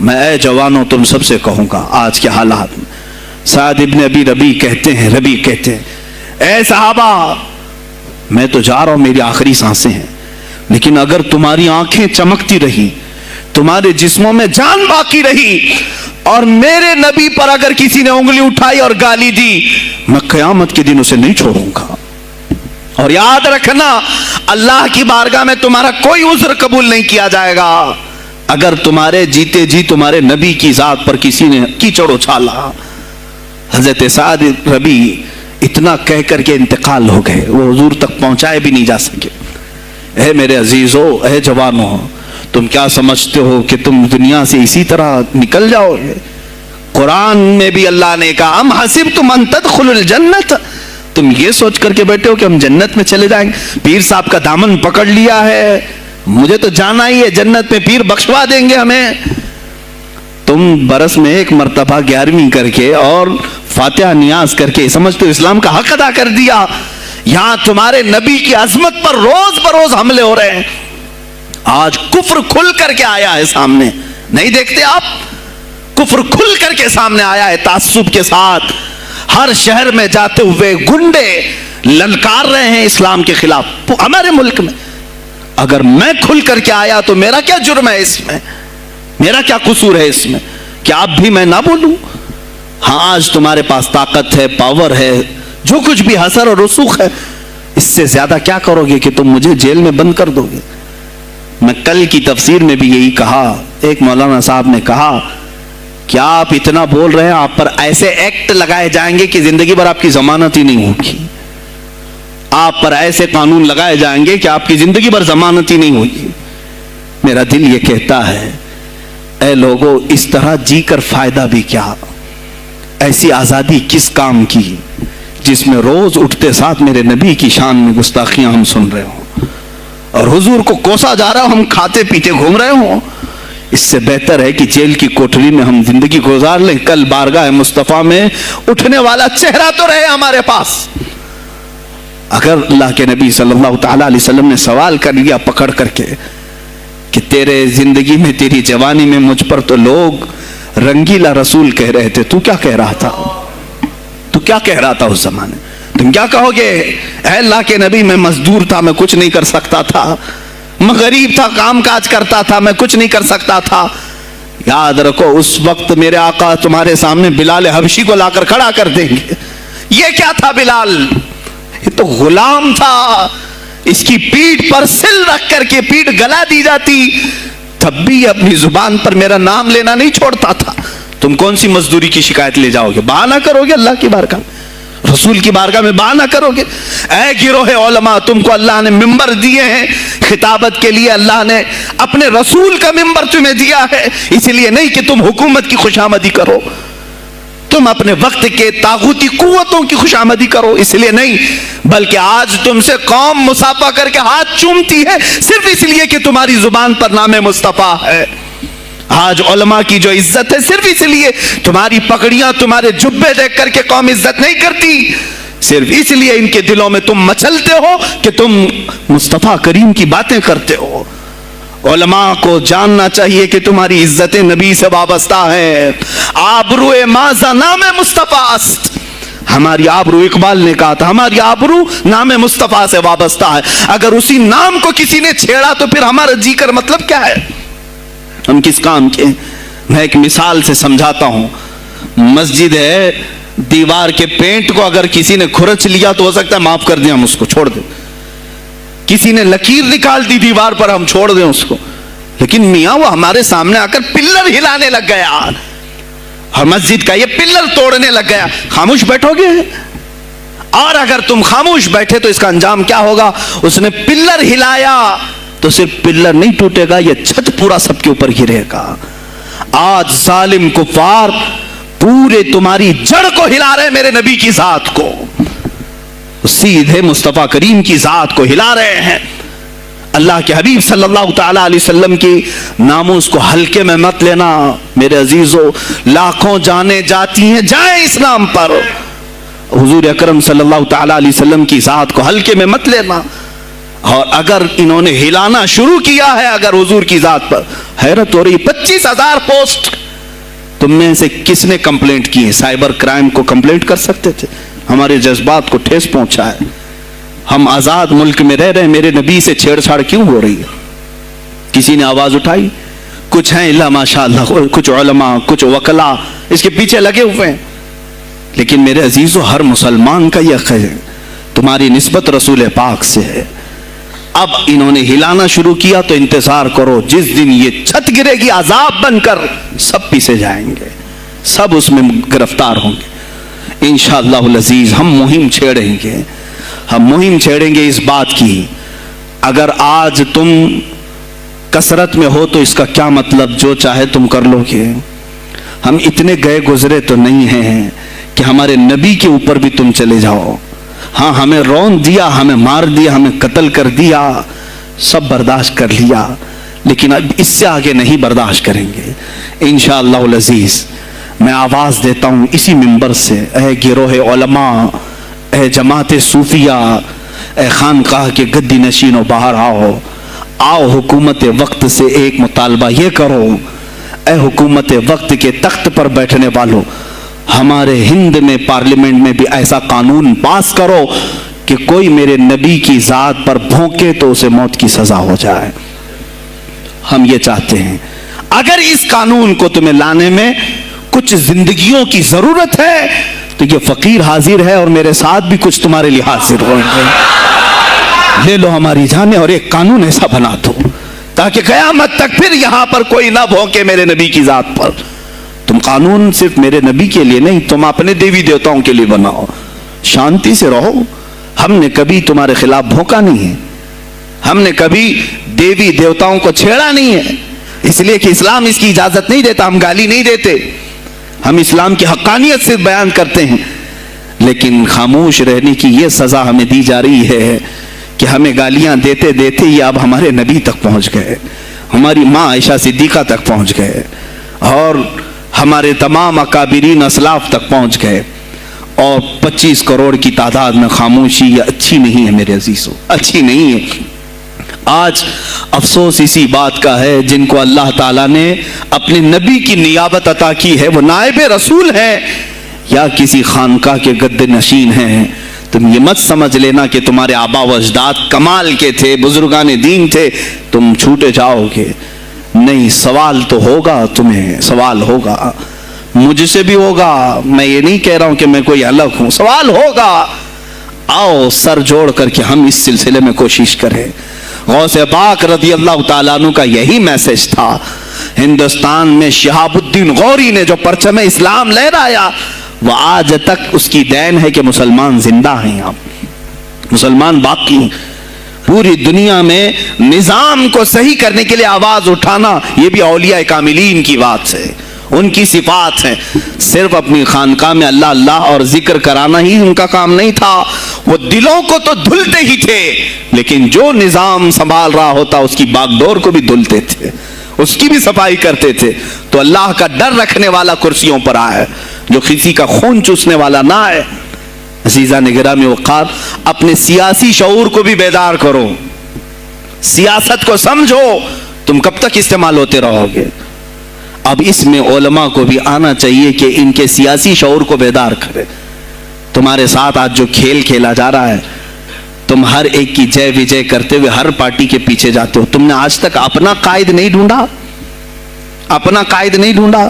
میں اے جوانوں تم سب سے کہوں گا آج کے حالات میں. سعد ابن ابی ربیع کہتے ہیں اے صحابہ میں تو جا رہا ہوں, میری آخری سانسیں ہیں, لیکن اگر تمہاری آنکھیں چمکتی رہی, تمہارے جسموں میں جان باقی رہی, اور میرے نبی پر اگر کسی نے انگلی اٹھائی اور گالی دی, میں قیامت کے دن اسے نہیں چھوڑوں گا. اور یاد رکھنا اللہ کی بارگاہ میں تمہارا کوئی عذر قبول نہیں کیا جائے گا اگر تمہارے جیتے جی تمہارے نبی کی ذات پر کسی نے کیچڑ اچھالا. حضرت سعد ربیع اتنا کہہ کر کے انتقال ہو گئے, وہ حضور تک پہنچائے بھی نہیں جا سکے. اے میرے عزیزو, اے جوانو, تم کیا سمجھتے ہو کہ تم دنیا سے اسی طرح نکل جاؤ گے؟ قرآن میں بھی اللہ نے کہا ام حسبتم ان تدخلوا الجنت, تم یہ سوچ کر کے بیٹھے ہو کہ ہم جنت میں چلے جائیں گے. پیر صاحب کا دامن پکڑ لیا ہے, مجھے تو جانا ہی ہے جنت میں, پیر بخشوا دیں گے ہمیں. تم برس میں ایک مرتبہ 11ویں کر کے اور فاتحہ نیاز کر کے سمجھتے ہو اسلام کا حق ادا کر دیا. یہاں تمہارے نبی کی عظمت پر روز بروز حملے ہو رہے ہیں. آج کفر کھل کر کے آیا ہے سامنے, نہیں دیکھتے آپ؟ کفر کھل کر کے سامنے آیا ہے تعصب کے ساتھ. ہر شہر میں جاتے ہوئے گنڈے للکار رہے ہیں اسلام کے خلاف ہمارے ملک میں. اگر میں کھل کر کے آیا تو میرا کیا جرم ہے اس میں, میرا کیا قصور ہے اس میں کہ آپ بھی میں نہ بولوں؟ ہاں آج تمہارے پاس طاقت ہے, پاور ہے, جو کچھ بھی حسر اور رسوخ ہے, اس سے زیادہ کیا کرو گے کہ تم مجھے جیل میں بند کر دو گے؟ میں کل کی تفسیر میں بھی یہی کہا, ایک مولانا صاحب نے کہا کیا آپ اتنا بول رہے ہیں, آپ پر ایسے ایکٹ لگائے جائیں گے کہ زندگی بھر آپ کی ضمانت ہی نہیں ہوگی. آپ پر ایسے قانون لگائے جائیں گے کہ آپ کی زندگی بھر ضمانت ہی نہیں ہوگی. میرا دل یہ کہتا ہے اے لوگوں, اس طرح جی کر فائدہ بھی کیا؟ ایسی آزادی کس کام کی جس میں روز اٹھتے ساتھ میرے نبی کی شان میں گستاخیاں ہم سن رہے ہوں اور حضور کو کوسا جا رہا ہو, ہم کھاتے پیتے گھوم رہے ہوں. اس سے بہتر ہے کہ جیل کی کوٹری میں ہم زندگی گزار لیں, کل بارگاہ مصطفیٰ میں اٹھنے والا چہرہ تو رہے ہمارے پاس. اگر اللہ کے نبی صلی اللہ تعالی علیہ وسلم نے سوال کر لیا پکڑ کر کے کہ تیرے زندگی میں, تیری جوانی میں مجھ پر تو لوگ رنگیلا رسول کہہ رہے تھے, تو کیا کہہ رہا تھا؟ تو کیا کہہ رہا تھا اس زمانے؟ تم کیا کہو گے؟ اے اللہ کے نبی میں مزدور تھا, میں کچھ نہیں کر سکتا تھا, میں غریب تھا, کام کاج کرتا تھا, میں کچھ نہیں کر سکتا تھا. یاد رکھو اس وقت میرے آقا تمہارے سامنے بلال حبشی کو لا کر کھڑا کر دیں گے. یہ کیا تھا بلال؟ یہ تو غلام تھا, اس کی پیٹھ پر سل رکھ کر کے پیٹھ گلا دی جاتی, تب بھی اپنی زبان پر میرا نام لینا نہیں چھوڑتا تھا. تم کون سی مزدوری کی شکایت لے جاؤ گے؟ بہانہ کرو گے اللہ کی بارگاہ میں, رسول کی بارگاہ میں بہانہ کرو گے. اے گروہ علماء, تم کو اللہ نے ممبر دیے ہیں خطابت کے لیے, اللہ نے اپنے رسول کا ممبر تمہیں دیا ہے, اس لیے نہیں کہ تم حکومت کی خوشامدی کرو, تم اپنے وقت کے طاغوتی قوتوں کی خوشامدی کرو, اس لیے نہیں, بلکہ آج تم سے قوم مصافحہ کر کے ہاتھ چومتی ہے صرف اس لیے کہ تمہاری زبان پر نام مصطفیٰ ہے. آج علماء کی جو عزت ہے صرف اس لیے, تمہاری پگڑیاں, تمہارے جبے دیکھ کر کے قوم عزت نہیں کرتی, صرف اس لیے ان کے دلوں میں تم مچلتے ہو کہ تم مصطفیٰ کریم کی باتیں کرتے ہو. علماء کو جاننا چاہیے کہ تمہاری عزت نبی سے وابستہ ہے. آبروئے ماذا نام مصطفیٰ است, ہماری آبرو, اقبال نے کہا تھا ہماری آبرو نام مصطفیٰ سے وابستہ ہے. اگر اسی نام کو کسی نے چھیڑا تو پھر ہمارا جی کر مطلب کیا ہے, ہم کس کام کے؟ میں ایک مثال سے سمجھاتا ہوں. مسجد ہے, دیوار کے پینٹ کو اگر کسی نے کھرچ لیا تو ہو سکتا ہے معاف کر دیں, ہم اس کو چھوڑ دیں. کسی نے لکیر نکال دی دیوار پر, ہم چھوڑ دیں اس کو. لیکن میاں وہ ہمارے سامنے آ کر پلر ہلانے لگ گیا اور مسجد کا یہ پلر توڑنے لگ گیا, خاموش بیٹھو گے؟ اور اگر تم خاموش بیٹھے تو اس کا انجام کیا ہوگا؟ اس نے پلر ہلایا تو صرف پلر نہیں ٹوٹے گا, یہ چھت پورا سب کے اوپر گرے گا. آج ظالم کفار پورے تمہاری جڑ کو ہلا رہے, میرے نبی کی ذات کو, سیدھے مصطفیٰ کریم کی ذات کو ہلا رہے ہیں. اللہ کے حبیب صلی اللہ تعالی علیہ وسلم کی ناموس کو ہلکے میں مت لینا میرے عزیزو. لاکھوں جانیں جاتی ہیں, جائیں اسلام پر. حضور اکرم صلی اللہ تعالی علیہ وسلم کی ذات کو ہلکے میں مت لینا. اور اگر انہوں نے ہلانا شروع کیا ہے اگر حضور کی ذات پر، حیرت ہو رہی، 25,000 پوسٹ تم میں سے کس نے کمپلینٹ کی ہے؟ سائبر کرائم کو کمپلینٹ کر سکتے تھے، ہمارے جذبات کو ٹھیس پہنچا ہے، ہم آزاد ملک میں رہ رہے ہیں، میرے نبی سے چھیڑ چھاڑ کیوں ہو رہی ہے؟ کسی نے آواز اٹھائی؟ کچھ ہیں اللہ ماشاءاللہ، کچھ علماء، کچھ وکلا اس کے پیچھے لگے ہوئے ہیں، لیکن میرے عزیزو ہر مسلمان کا یہ ہے تمہاری نسبت رسول پاک سے ہے۔ اب انہوں نے ہلانا شروع کیا تو انتظار کرو، جس دن یہ چھت گرے گی عذاب بن کر سب پیچھے جائیں گے، سب اس میں گرفتار ہوں گے انشاءاللہ العزیز۔ ہم مہم چھیڑیں گے اس بات کی، اگر آج تم کثرت میں ہو تو اس کا کیا مطلب جو چاہے تم کر لو گے؟ ہم اتنے گئے گزرے تو نہیں ہیں کہ ہمارے نبی کے اوپر بھی تم چلے جاؤ۔ ہاں ہمیں رون دیا، ہمیں مار دیا، ہمیں قتل کر دیا، سب برداشت کر لیا، لیکن اب اس سے آگے نہیں برداشت کریں گے انشاءاللہ العزیز۔ میں آواز دیتا ہوں اسی منبر سے، اے گروہ علماء، اے جماعت صوفیہ، اے خانقاہ کے گدی نشینوں، باہر آؤ حکومت وقت سے ایک مطالبہ یہ کرو، اے حکومت وقت کے تخت پر بیٹھنے والوں، ہمارے ہند میں پارلیمنٹ میں بھی ایسا قانون پاس کرو کہ کوئی میرے نبی کی ذات پر بھونکے تو اسے موت کی سزا ہو جائے۔ ہم یہ چاہتے ہیں، اگر اس قانون کو تمہیں لانے میں کچھ زندگیوں کی ضرورت ہے تو یہ فقیر حاضر ہے اور میرے ساتھ بھی کچھ تمہارے لیے حاضر ہو گئے، لے لو ہماری جانیں اور ایک قانون ایسا بنا دو تاکہ قیامت تک پھر یہاں پر کوئی نہ بھونکے میرے نبی کی ذات پر۔ تم قانون صرف میرے نبی کے لیے نہیں، تم اپنے دیوی دیوتاؤں کے لیے بناؤ، شانتی سے رہو۔ ہم نے کبھی تمہارے خلاف بھونکا نہیں ہے، ہم نے کبھی دیوی دیوتاؤں کو چھیڑا نہیں ہے، اس لیے کہ اسلام اس کی اجازت نہیں دیتا، ہم گالی نہیں دیتے، ہم اسلام کی حقانیت سے بیان کرتے ہیں، لیکن خاموش رہنے کی یہ سزا ہمیں دی جا رہی ہے کہ ہمیں گالیاں دیتے دیتے یہ اب ہمارے نبی تک پہنچ گئے، ہماری ماں عائشہ صدیقہ تک پہنچ گئے، اور ہمارے تمام اکابرین اسلاف تک پہنچ گئے، اور 25 کروڑ کی تعداد میں خاموشی یہ اچھی نہیں ہے میرے عزیزو، اچھی نہیں ہے۔ آج افسوس اسی بات کا ہے جن کو اللہ تعالیٰ نے اپنے نبی کی نیابت عطا کی ہے، وہ نائب رسول ہیں یا کسی خانقاہ کے گدے نشین ہیں، تم یہ مت سمجھ لینا کہ تمہارے آبا و اجداد کمال کے تھے، بزرگان دین تھے، تم چھوٹے جاؤ گے، نہیں، سوال تو ہوگا، تمہیں سوال ہوگا، مجھ سے بھی ہوگا، میں یہ نہیں کہہ رہا ہوں کہ میں کوئی الگ ہوں، سوال ہوگا۔ آؤ سر جوڑ کر کے ہم اس سلسلے میں کوشش کریں۔ غوث پاک رضی اللہ تعالیٰ عنہ کا یہی میسج تھا، ہندوستان میں شہاب الدین غوری نے جو پرچم اسلام لہرایا وہ آج تک اس کی دین ہے کہ مسلمان زندہ ہیں، اب مسلمان باقی ہیں۔ پوری دنیا میں نظام کو صحیح کرنے کے لیے آواز اٹھانا یہ بھی اولیاء کاملین کی بات ہے، ان کی صفات ہیں، صرف اپنی خانقاہ میں اللہ اللہ اور ذکر کرانا ہی ان کا کام نہیں تھا، وہ دلوں کو تو دھلتے ہی تھے، لیکن جو نظام سنبھال رہا ہوتا اس کی باغ ڈور کو بھی دھلتے تھے، اس کی بھی صفائی کرتے تھے۔ تو اللہ کا ڈر رکھنے والا کرسیوں پر آئے، جو کسی کا خون چوسنے والا نہ آئے۔ عزیزان گرامی وقار، اپنے سیاسی شعور کو بھی بیدار کرو، سیاست کو سمجھو، تم کب تک استعمال ہوتے رہو گے؟ اب اس میں علماء کو بھی آنا چاہیے کہ ان کے سیاسی شعور کو بیدار کرے۔ تمہارے ساتھ آج جو کھیل کھیلا جا رہا ہے، تم ہر ایک کی جے وجے کرتے ہوئے ہر پارٹی کے پیچھے جاتے ہو، تم نے آج تک اپنا قائد نہیں ڈھونڈا، اپنا قائد نہیں ڈھونڈا۔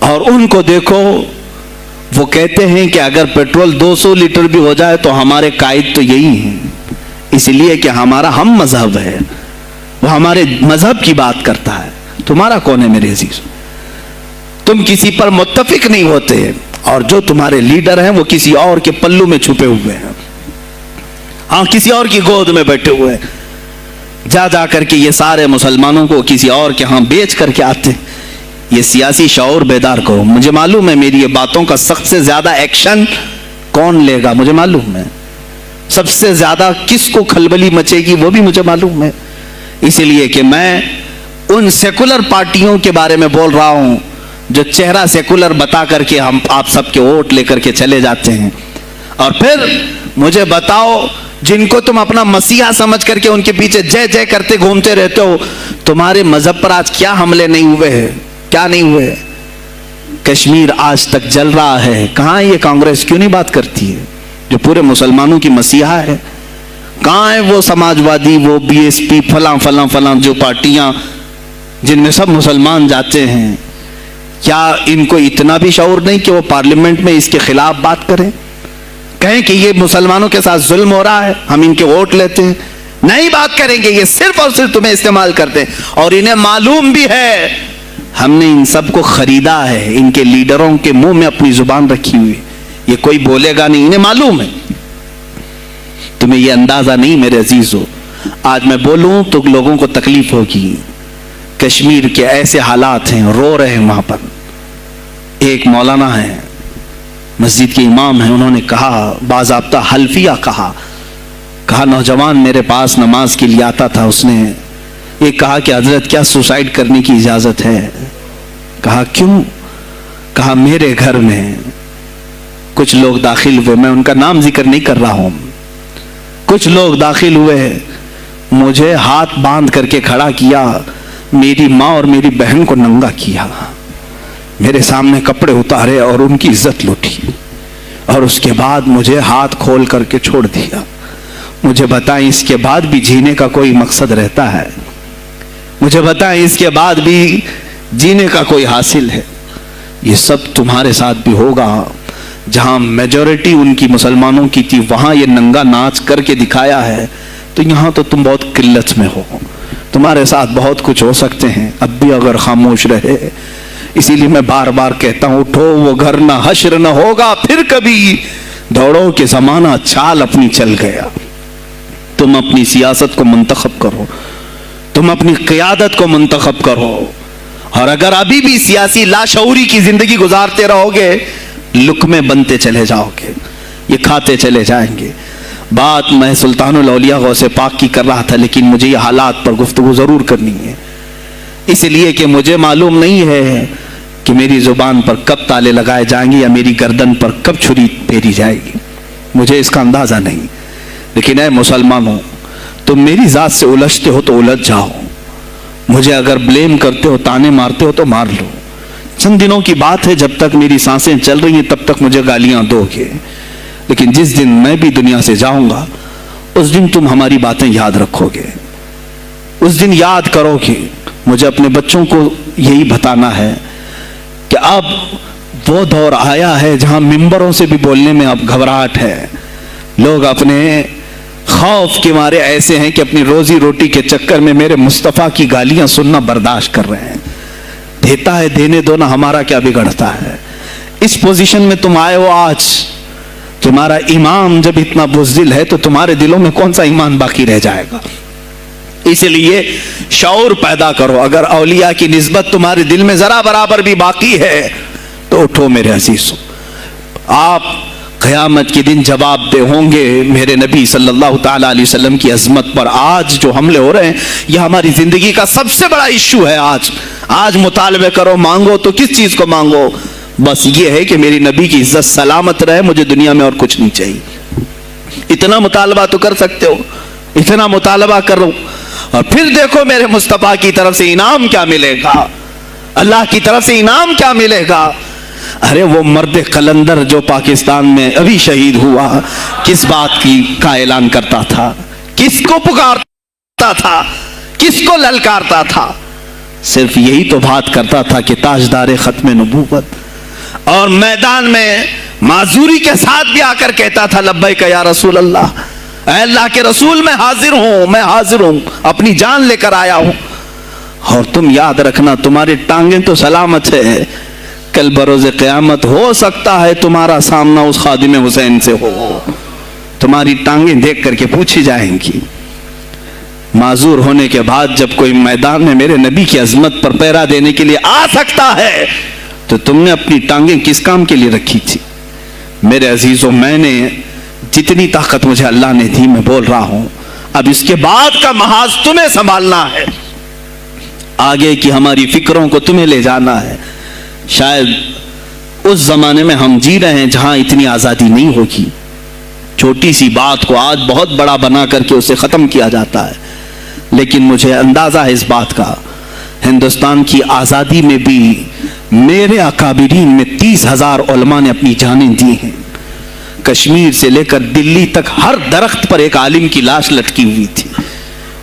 اور ان کو دیکھو، وہ کہتے ہیں کہ اگر پیٹرول 200 لیٹر بھی ہو جائے تو ہمارے قائد تو یہی ہیں، اس لیے کہ ہمارا ہم مذہب ہے، وہ ہمارے مذہب کی بات کرتا ہے۔ تمہارا کون ہے میرے عزیز؟ تم کسی پر متفق نہیں ہوتے، اور جو تمہارے لیڈر ہیں وہ کسی اور کے پلو میں چھپے ہوئے ہیں، ہاں کسی اور کی گود میں بیٹھے ہوئے ہیں، جا جا کر کے یہ سارے مسلمانوں کو کسی اور کے ہاں بیچ کر کے آتے ہیں۔ یہ سیاسی شعور بیدار کرو۔ مجھے معلوم ہے میری یہ باتوں کا سخت سے زیادہ ایکشن کون لے گا، مجھے معلوم ہے، سب سے زیادہ کس کو کھلبلی مچے گی وہ بھی مجھے معلوم ہے، اسی لیے کہ میں ان سیکولر پارٹیوں کے بارے میں بول رہا ہوں جو چہرہ سیکولر بتا کر کے ہم آپ سب کے ووٹ لے کر کے چلے جاتے ہیں۔ اور پھر مجھے بتاؤ جن کو تم اپنا مسیحا سمجھ کر کے ان کے پیچھے جے جے کرتے گھومتے رہتے ہو, تمہارے مذہب پر آج کیا حملے نہیں ہوئے ہیں؟ کیا نہیں ہوئے؟ کشمیر آج تک جل رہا ہے. کہاں یہ کانگریس کیوں نہیں بات کرتی ہے جو پورے مسلمانوں کی مسیحا ہے؟ کہاں ہے وہ سماج وادی, وہ بی ایس پی, فلاں فلاں فلاں جو پارٹیاں جن میں سب مسلمان جاتے ہیں؟ کیا ان کو اتنا بھی شعور نہیں کہ وہ پارلیمنٹ میں اس کے خلاف بات کریں, کہیں کہ یہ مسلمانوں کے ساتھ ظلم ہو رہا ہے, ہم ان کے ووٹ لیتے ہیں؟ نہیں بات کریں گے, یہ صرف اور صرف تمہیں استعمال کرتے ہیں. اور انہیں معلوم بھی ہے ہم نے ان سب کو خریدا ہے, ان کے لیڈروں کے منہ میں اپنی زبان رکھی ہوئی, یہ کوئی بولے گا نہیں, انہیں معلوم ہے. تمہیں یہ اندازہ نہیں میرے عزیزو, آج میں بولوں تو لوگوں کو تکلیف ہوگی. کشمیر کے ایسے حالات ہیں, رو رہے ہیں وہاں پر. ایک مولانا ہے, مسجد کے امام ہیں, انہوں نے کہا باضابطہ حلفیہ کہا نوجوان میرے پاس نماز کے لیے آتا تھا, اس نے یہ کہا کہ حضرت کیا سوسائڈ کرنے کی اجازت ہے؟ کہا کیوں؟ کہا میرے گھر میں کچھ لوگ داخل ہوئے, میں ان کا نام ذکر نہیں کر رہا ہوں, کچھ لوگ داخل ہوئے, مجھے ہاتھ باندھ کر کے کھڑا کیا, میری ماں اور میری بہن کو ننگا کیا, میرے سامنے کپڑے اتارے اور ان کی عزت لوٹی, اور اس کے بعد مجھے ہاتھ کھول کر کے چھوڑ دیا. مجھے بتائیں اس کے بعد بھی جینے کا کوئی مقصد رہتا ہے؟ مجھے بتائیں اس کے بعد بھی جینے کا کوئی حاصل ہے؟ یہ سب تمہارے ساتھ بھی ہوگا. جہاں میجورٹی ان کی مسلمانوں کی تھی وہاں یہ ننگا ناچ کر کے دکھایا ہے, تو یہاں تو تم بہت قلت میں ہو, تمہارے ساتھ بہت کچھ ہو سکتے ہیں اب بھی اگر خاموش رہے. اسی لیے میں بار بار کہتا ہوں, اٹھو وہ گھر نہ حشر نہ ہوگا پھر کبھی, دوڑو کہ زمانہ چال اپنی چل گیا. تم اپنی سیاست کو منتخب کرو, تم اپنی قیادت کو منتخب کرو, اور اگر ابھی بھی سیاسی لاشعوری کی زندگی گزارتے رہو گے, لقمے بنتے چلے جاؤ گے, یہ کھاتے چلے جائیں گے. بات میں سلطان الاولیاء غوث پاک کی کر رہا تھا, لیکن مجھے یہ حالات پر گفتگو ضرور کرنی ہے, اس لیے کہ مجھے معلوم نہیں ہے کہ میری زبان پر کب تالے لگائے جائیں گے یا میری گردن پر کب چھری پھیری جائے گی, مجھے اس کا اندازہ نہیں. لیکن اے مسلمانوں, تم میری ذات سے الجھتے ہو تو الجھ جاؤ, مجھے اگر بلیم کرتے ہو, تانے مارتے ہو تو مار لو. چند دنوں کی بات ہے, جب تک میری سانسیں چل رہی ہیں تب تک مجھے گالیاں دو گے, لیکن جس دن میں بھی دنیا سے جاؤں گا اس دن تم ہماری باتیں یاد رکھو گے, اس دن یاد کرو گے. مجھے اپنے بچوں کو یہی بتانا ہے کہ اب وہ دور آیا ہے جہاں ممبروں سے بھی بولنے میں اب گھبراہٹ ہے. لوگ اپنے خوف کے مارے ایسے ہیں کہ اپنی روزی روٹی کے چکر میں میرے مصطفیٰ کی گالیاں سننا برداشت کر رہے ہیں. دیتا ہے دینے دو نا, ہمارا کیا بگڑتا ہے. اس پوزیشن میں تم آئے ہو آج, تمہارا امام جب اتنا بزدل ہے تو تمہارے دلوں میں کون سا ایمان باقی رہ جائے گا. اس لیے شعور پیدا کرو. اگر اولیاء کی نسبت تمہارے دل میں ذرا برابر بھی باقی ہے تو اٹھو میرے عزیزو, آپ قیامت کے دن جواب دہ ہوں گے میرے نبی صلی اللہ تعالی علیہ وسلم کی عظمت پر. آج جو حملے ہو رہے ہیں یہ ہماری زندگی کا سب سے بڑا ایشو ہے. آج مطالبے کرو, مانگو تو کس چیز کو مانگو؟ بس یہ ہے کہ میری نبی کی عزت سلامت رہے, مجھے دنیا میں اور کچھ نہیں چاہیے. اتنا مطالبہ تو کر سکتے ہو, اتنا مطالبہ کرو, اور پھر دیکھو میرے مصطفیٰ کی طرف سے انعام کیا ملے گا, اللہ کی طرف سے انعام کیا ملے گا. ارے وہ مرد قلندر جو پاکستان میں ابھی شہید ہوا, کس بات کا اعلان کرتا تھا, کس کو پکارتا تھا, کس کو للکارتا تھا؟ صرف یہی تو بات کرتا تھا کہ تاجدار ختم نبوت, اور میدان میں معذوری کے ساتھ بھی آ کر کہتا تھا لبیک یا رسول اللہ, اے اللہ کے رسول میں حاضر ہوں, میں حاضر ہوں, اپنی جان لے کر آیا ہوں. اور تم یاد رکھنا تمہاری ٹانگیں تو سلامت ہے, کل بروز قیامت ہو سکتا ہے تمہارا سامنا اس خادم حسین سے ہو, تمہاری ٹانگیں دیکھ کر کے پوچھی جائیں گی. معذور ہونے کے بعد جب کوئی میدان میں میرے نبی کی عظمت پر پہرا دینے کے لیے آ سکتا ہے تو تم نے اپنی ٹانگیں کس کام کے لیے رکھی تھی؟ میرے عزیزوں, میں نے جتنی طاقت مجھے اللہ نے دی میں بول رہا ہوں, اب اس کے بعد کا محاذ تمہیں سنبھالنا ہے, آگے کی ہماری فکروں کو تمہیں لے جانا ہے. شاید اس زمانے میں ہم جی رہے ہیں جہاں اتنی آزادی نہیں ہوگی, چھوٹی سی بات کو آج بہت بڑا بنا کر کے اسے ختم کیا جاتا ہے، لیکن مجھے اندازہ ہے اس بات کا، ہندوستان کی آزادی میں بھی میرے اکابرین میں 30,000 علماء نے اپنی جانیں دی ہیں۔ کشمیر سے لے کر دلی تک ہر درخت پر ایک عالم کی لاش لٹکی ہوئی تھی،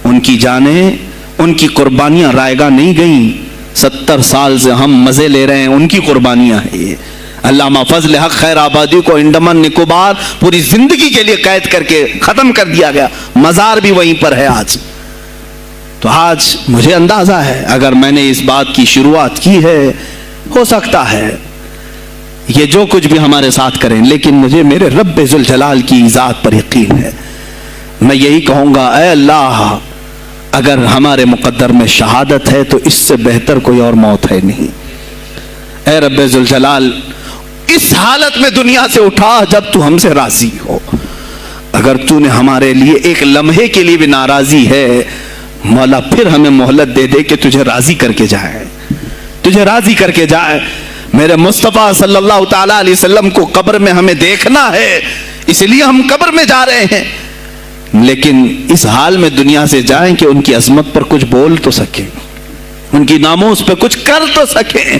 ان کی جانیں، ان کی قربانیاں رائے گاہ نہیں گئیں۔ 70 سال سے ہم مزے لے رہے ہیں، ان کی قربانیاں ہیں یہ۔ علامہ فضل حق خیر آبادی کو انڈمان نکوبار پوری زندگی کے لیے قید کر کے ختم کر دیا گیا، مزار بھی وہیں پر ہے آج۔ تو آج مجھے اندازہ ہے اگر میں نے اس بات کی شروعات کی ہے، ہو سکتا ہے یہ جو کچھ بھی ہمارے ساتھ کریں، لیکن مجھے میرے رب ذوالجلال کی ذات پر یقین ہے۔ میں یہی کہوں گا، اے اللہ، اگر ہمارے مقدر میں شہادت ہے تو اس سے بہتر کوئی اور موت ہے نہیں۔ اے رب ذوالجلال، اس حالت میں دنیا سے اٹھا جب تو ہم سے راضی ہو۔ اگر تو نے ہمارے لیے ایک لمحے کے لیے بھی ناراضی ہے، مولا پھر ہمیں مہلت دے دے کہ تجھے راضی کر کے جائے، تجھے راضی کر کے جائے۔ میرے مصطفیٰ صلی اللہ تعالیٰ علیہ وسلم کو قبر میں ہمیں دیکھنا ہے، اس لیے ہم قبر میں جا رہے ہیں، لیکن اس حال میں دنیا سے جائیں کہ ان کی عظمت پر کچھ بول تو سکیں، ان کی ناموس پہ کچھ کر تو سکیں۔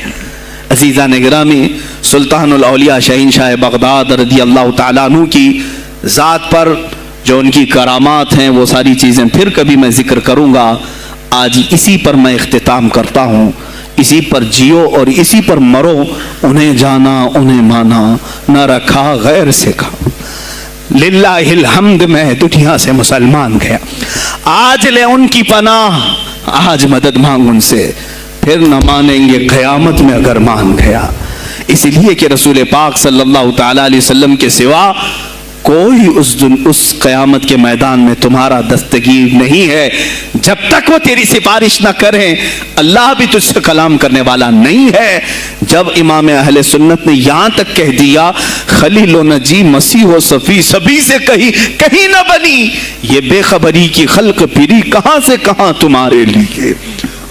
عزیزان گرامی، سلطان الاولیاء شہین شاہ بغداد رضی اللہ تعالیٰ عنہ کی ذات پر جو ان کی کرامات ہیں، وہ ساری چیزیں پھر کبھی میں ذکر کروں گا۔ آج اسی پر میں اختتام کرتا ہوں، اسی پر جیو اور اسی پر مرو۔ انہیں جانا انہیں مانا، نہ رکھا غیر سے کھا، للہ الحمد میں دنیا سے مسلمان گیا۔ آج لے ان کی پناہ، آج مدد مانگ ان سے، پھر نہ مانیں گے قیامت میں اگر مان گیا۔ اس لیے کہ رسول پاک صلی اللہ تعالیٰ علیہ وسلم کے سوا کوئی اس قیامت کے میدان میں تمہارا دستگیر نہیں ہے۔ جب تک وہ تیری سفارش نہ کریں، اللہ بھی تجھ سے کلام کرنے والا نہیں ہے۔ جب امام اہل سنت نے یہاں تک کہہ دیا خلیل و نجی مسیح و صفی سبھی سے کہیں نہ بنی، یہ بے خبری کی خلق پھری کہاں سے کہاں تمہارے لیے،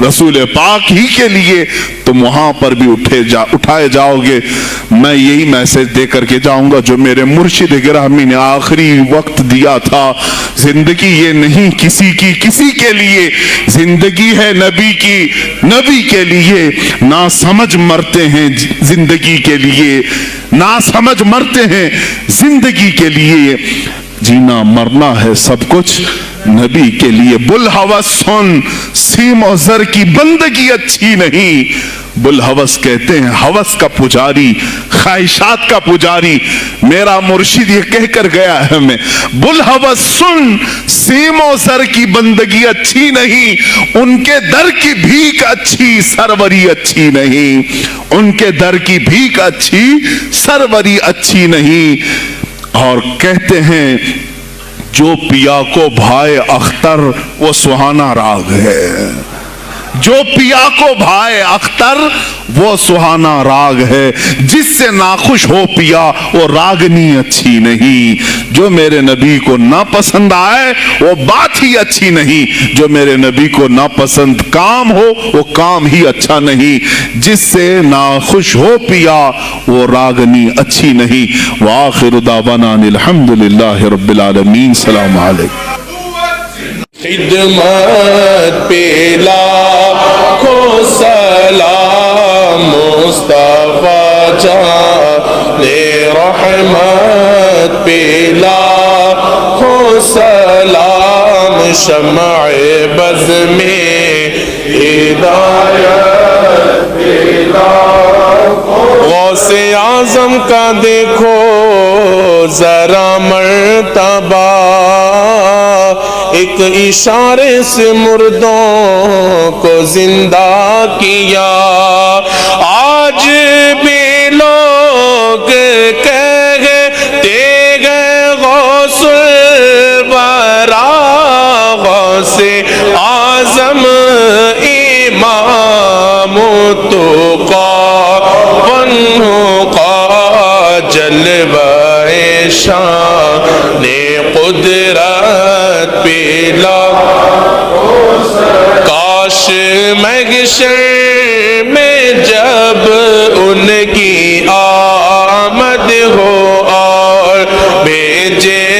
رسول پاک ہی کے لیے تم وہاں پر بھی اٹھائے جاؤ گے۔ میں یہی میسج دے کر کے جاؤں گا جو میرے مرشد گرامی نے آخری وقت دیا تھا، زندگی یہ نہیں کسی کی کسی کے لیے، زندگی ہے نبی کی نبی کے لیے۔ نا سمجھ مرتے ہیں زندگی کے لیے، نا سمجھ مرتے ہیں زندگی کے لیے، جینا مرنا ہے سب کچھ نبی کے لیے۔ بلحوث سن، سیم و زر کی بندگی اچھی نہیں۔ بلحوث کہتے ہیں ہوس کا پجاری، خواہشات کا پجاری۔ میرا مرشد یہ کہہ کر گیا ہے ہمیں، بلحوث سن، سیم و زر کی بندگی اچھی نہیں، ان کے در کی بھیک اچھی، سروری اچھی نہیں، ان کے در کی بھیک اچھی، سروری اچھی نہیں۔ اور کہتے ہیں جو پیا کو بھائے اختر وہ سہانا راگ ہے، جو پیا کو بھائے اختر وہ سہانا راگ ہے، جس سے ناخوش ہو پیا وہ راگنی اچھی نہیں۔ جو میرے نبی کو ناپسند آئے وہ بات ہی اچھی نہیں، جو میرے نبی کو ناپسند کام ہو وہ کام ہی اچھا نہیں، جس سے ناخوش ہو پیا وہ راگنی اچھی نہیں۔ وآخر دعوانا الحمدللہ رب العالمین۔ السلام علیکم۔ خدمت پہ لاکھوں سلام، مصطفیٰ جان رحمت پہ لاکھوں سلام، شمع بز میں ہدایت پہ لاکھوں۔ غوث اعظم کا دیکھو ذرا مرتبہ، ایک اشارے سے مردوں کو زندہ کیا۔ آج بھی لوگ کہتے ہیں غوث الورا، غوث اعظم امام التقیٰ والنقیٰ، جلوہ شان قدرت پہ کاش محشر میں جب ان کی آمد ہو اور بھیجے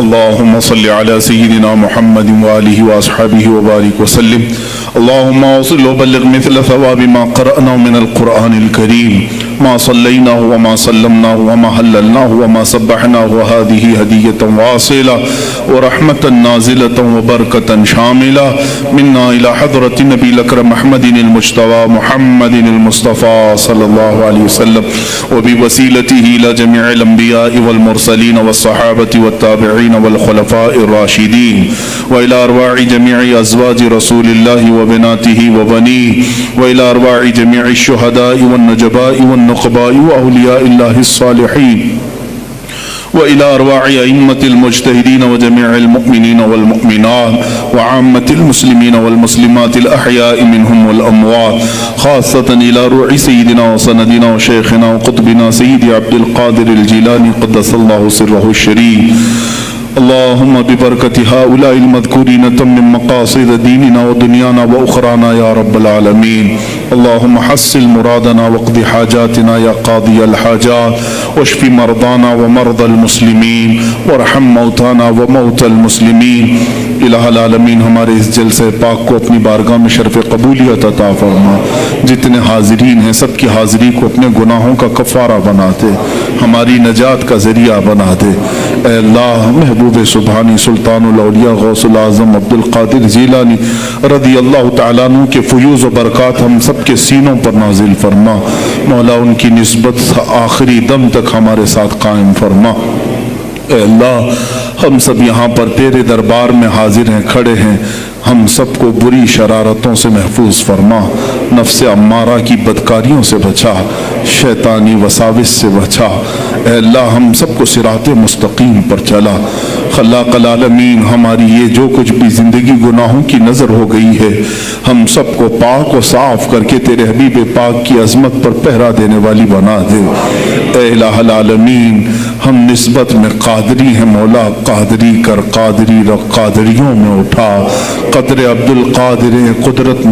اللهم صل على سيدنا محمد وآله وأصحابه وبارك وسلم. اللهم وصل وبلغ مثل ثواب ما قرأنا من القرآن الكريم، ما صليناه وما سلمناه وما هللناه وما سبحناه، وهذه هدية واصلة ورحمة نازلة وبركة شاملة منا إلى حضرة النبي الأكرم محمد المجتبى محمد المصطفى صلى الله عليه وسلم، وبوسيلته إلى جميع الأنبياء والمرسلين والصحابة والتابعين والخلفاء الراشدين، وإلى أرواح جميع أزواج رسول الله وبناته وبنيه، وإلى أرواح جميع الشهداء والنجباء والنقباء وأولياء الله الصالحين، وإلى أرواح أئمة المجتهدين وجميع المؤمنين والمؤمنات وعامة المسلمين والمسلمات الأحياء منهم والأموات، خاصة إلى روح سيدنا وسندنا وشيخنا وقطبنا سيدي عبد القادر الجيلاني قدس الله سره الشريف. اللهم ببركة هؤلاء المذكورين تمم مقاصد ديننا ودنيانا وأخرانا يا رب العالمين. اللهم حصل مرادنا واقض حاجاتنا يا قاضي الحاجات، واشف مرضانا ومرضى المسلمين، وارحم موتانا وموتى المسلمين. الہ العالمین ہمارے اس جلسے پاک کو اپنی بارگاہ میں شرف قبولیت عطا فرما. جتنے حاضرین ہیں سب کی حاضری کو اپنے گناہوں کا کفارہ بنا دے، ہماری نجات کا ذریعہ بنا دے. اے اللہ محبوب سبحانی سلطان الاولیاء غوث العظم عبد القادر جیلانی رضی اللہ تعالیٰ عنہ کے فیوز و برکات ہم سب کے سینوں پر نازل فرما. مولا ان کی نسبت آخری دم تک ہمارے ساتھ قائم فرما. اے اللہ ہم سب یہاں پر تیرے دربار میں حاضر ہیں، کھڑے ہیں، ہم سب کو بری شرارتوں سے محفوظ فرما. نفس امارہ کی بدکاریوں سے بچا، شیطانی وساوس سے بچا. اے اللہ ہم سب کو صراط مستقیم پر چلا. خلاق العالمین ہماری یہ جو کچھ بھی زندگی گناہوں کی نظر ہو گئی ہے، ہم سب کو پاک و صاف کر کے تیرے حبیب پاک کی عظمت پر پہرا دینے والی بنا دے. اے الہ العالمین ہم نسبت میں قادری ہیں مولا، قادری کر، قادری رکھ، قادریوں میں اٹھا. قدر عبد القادر قدرت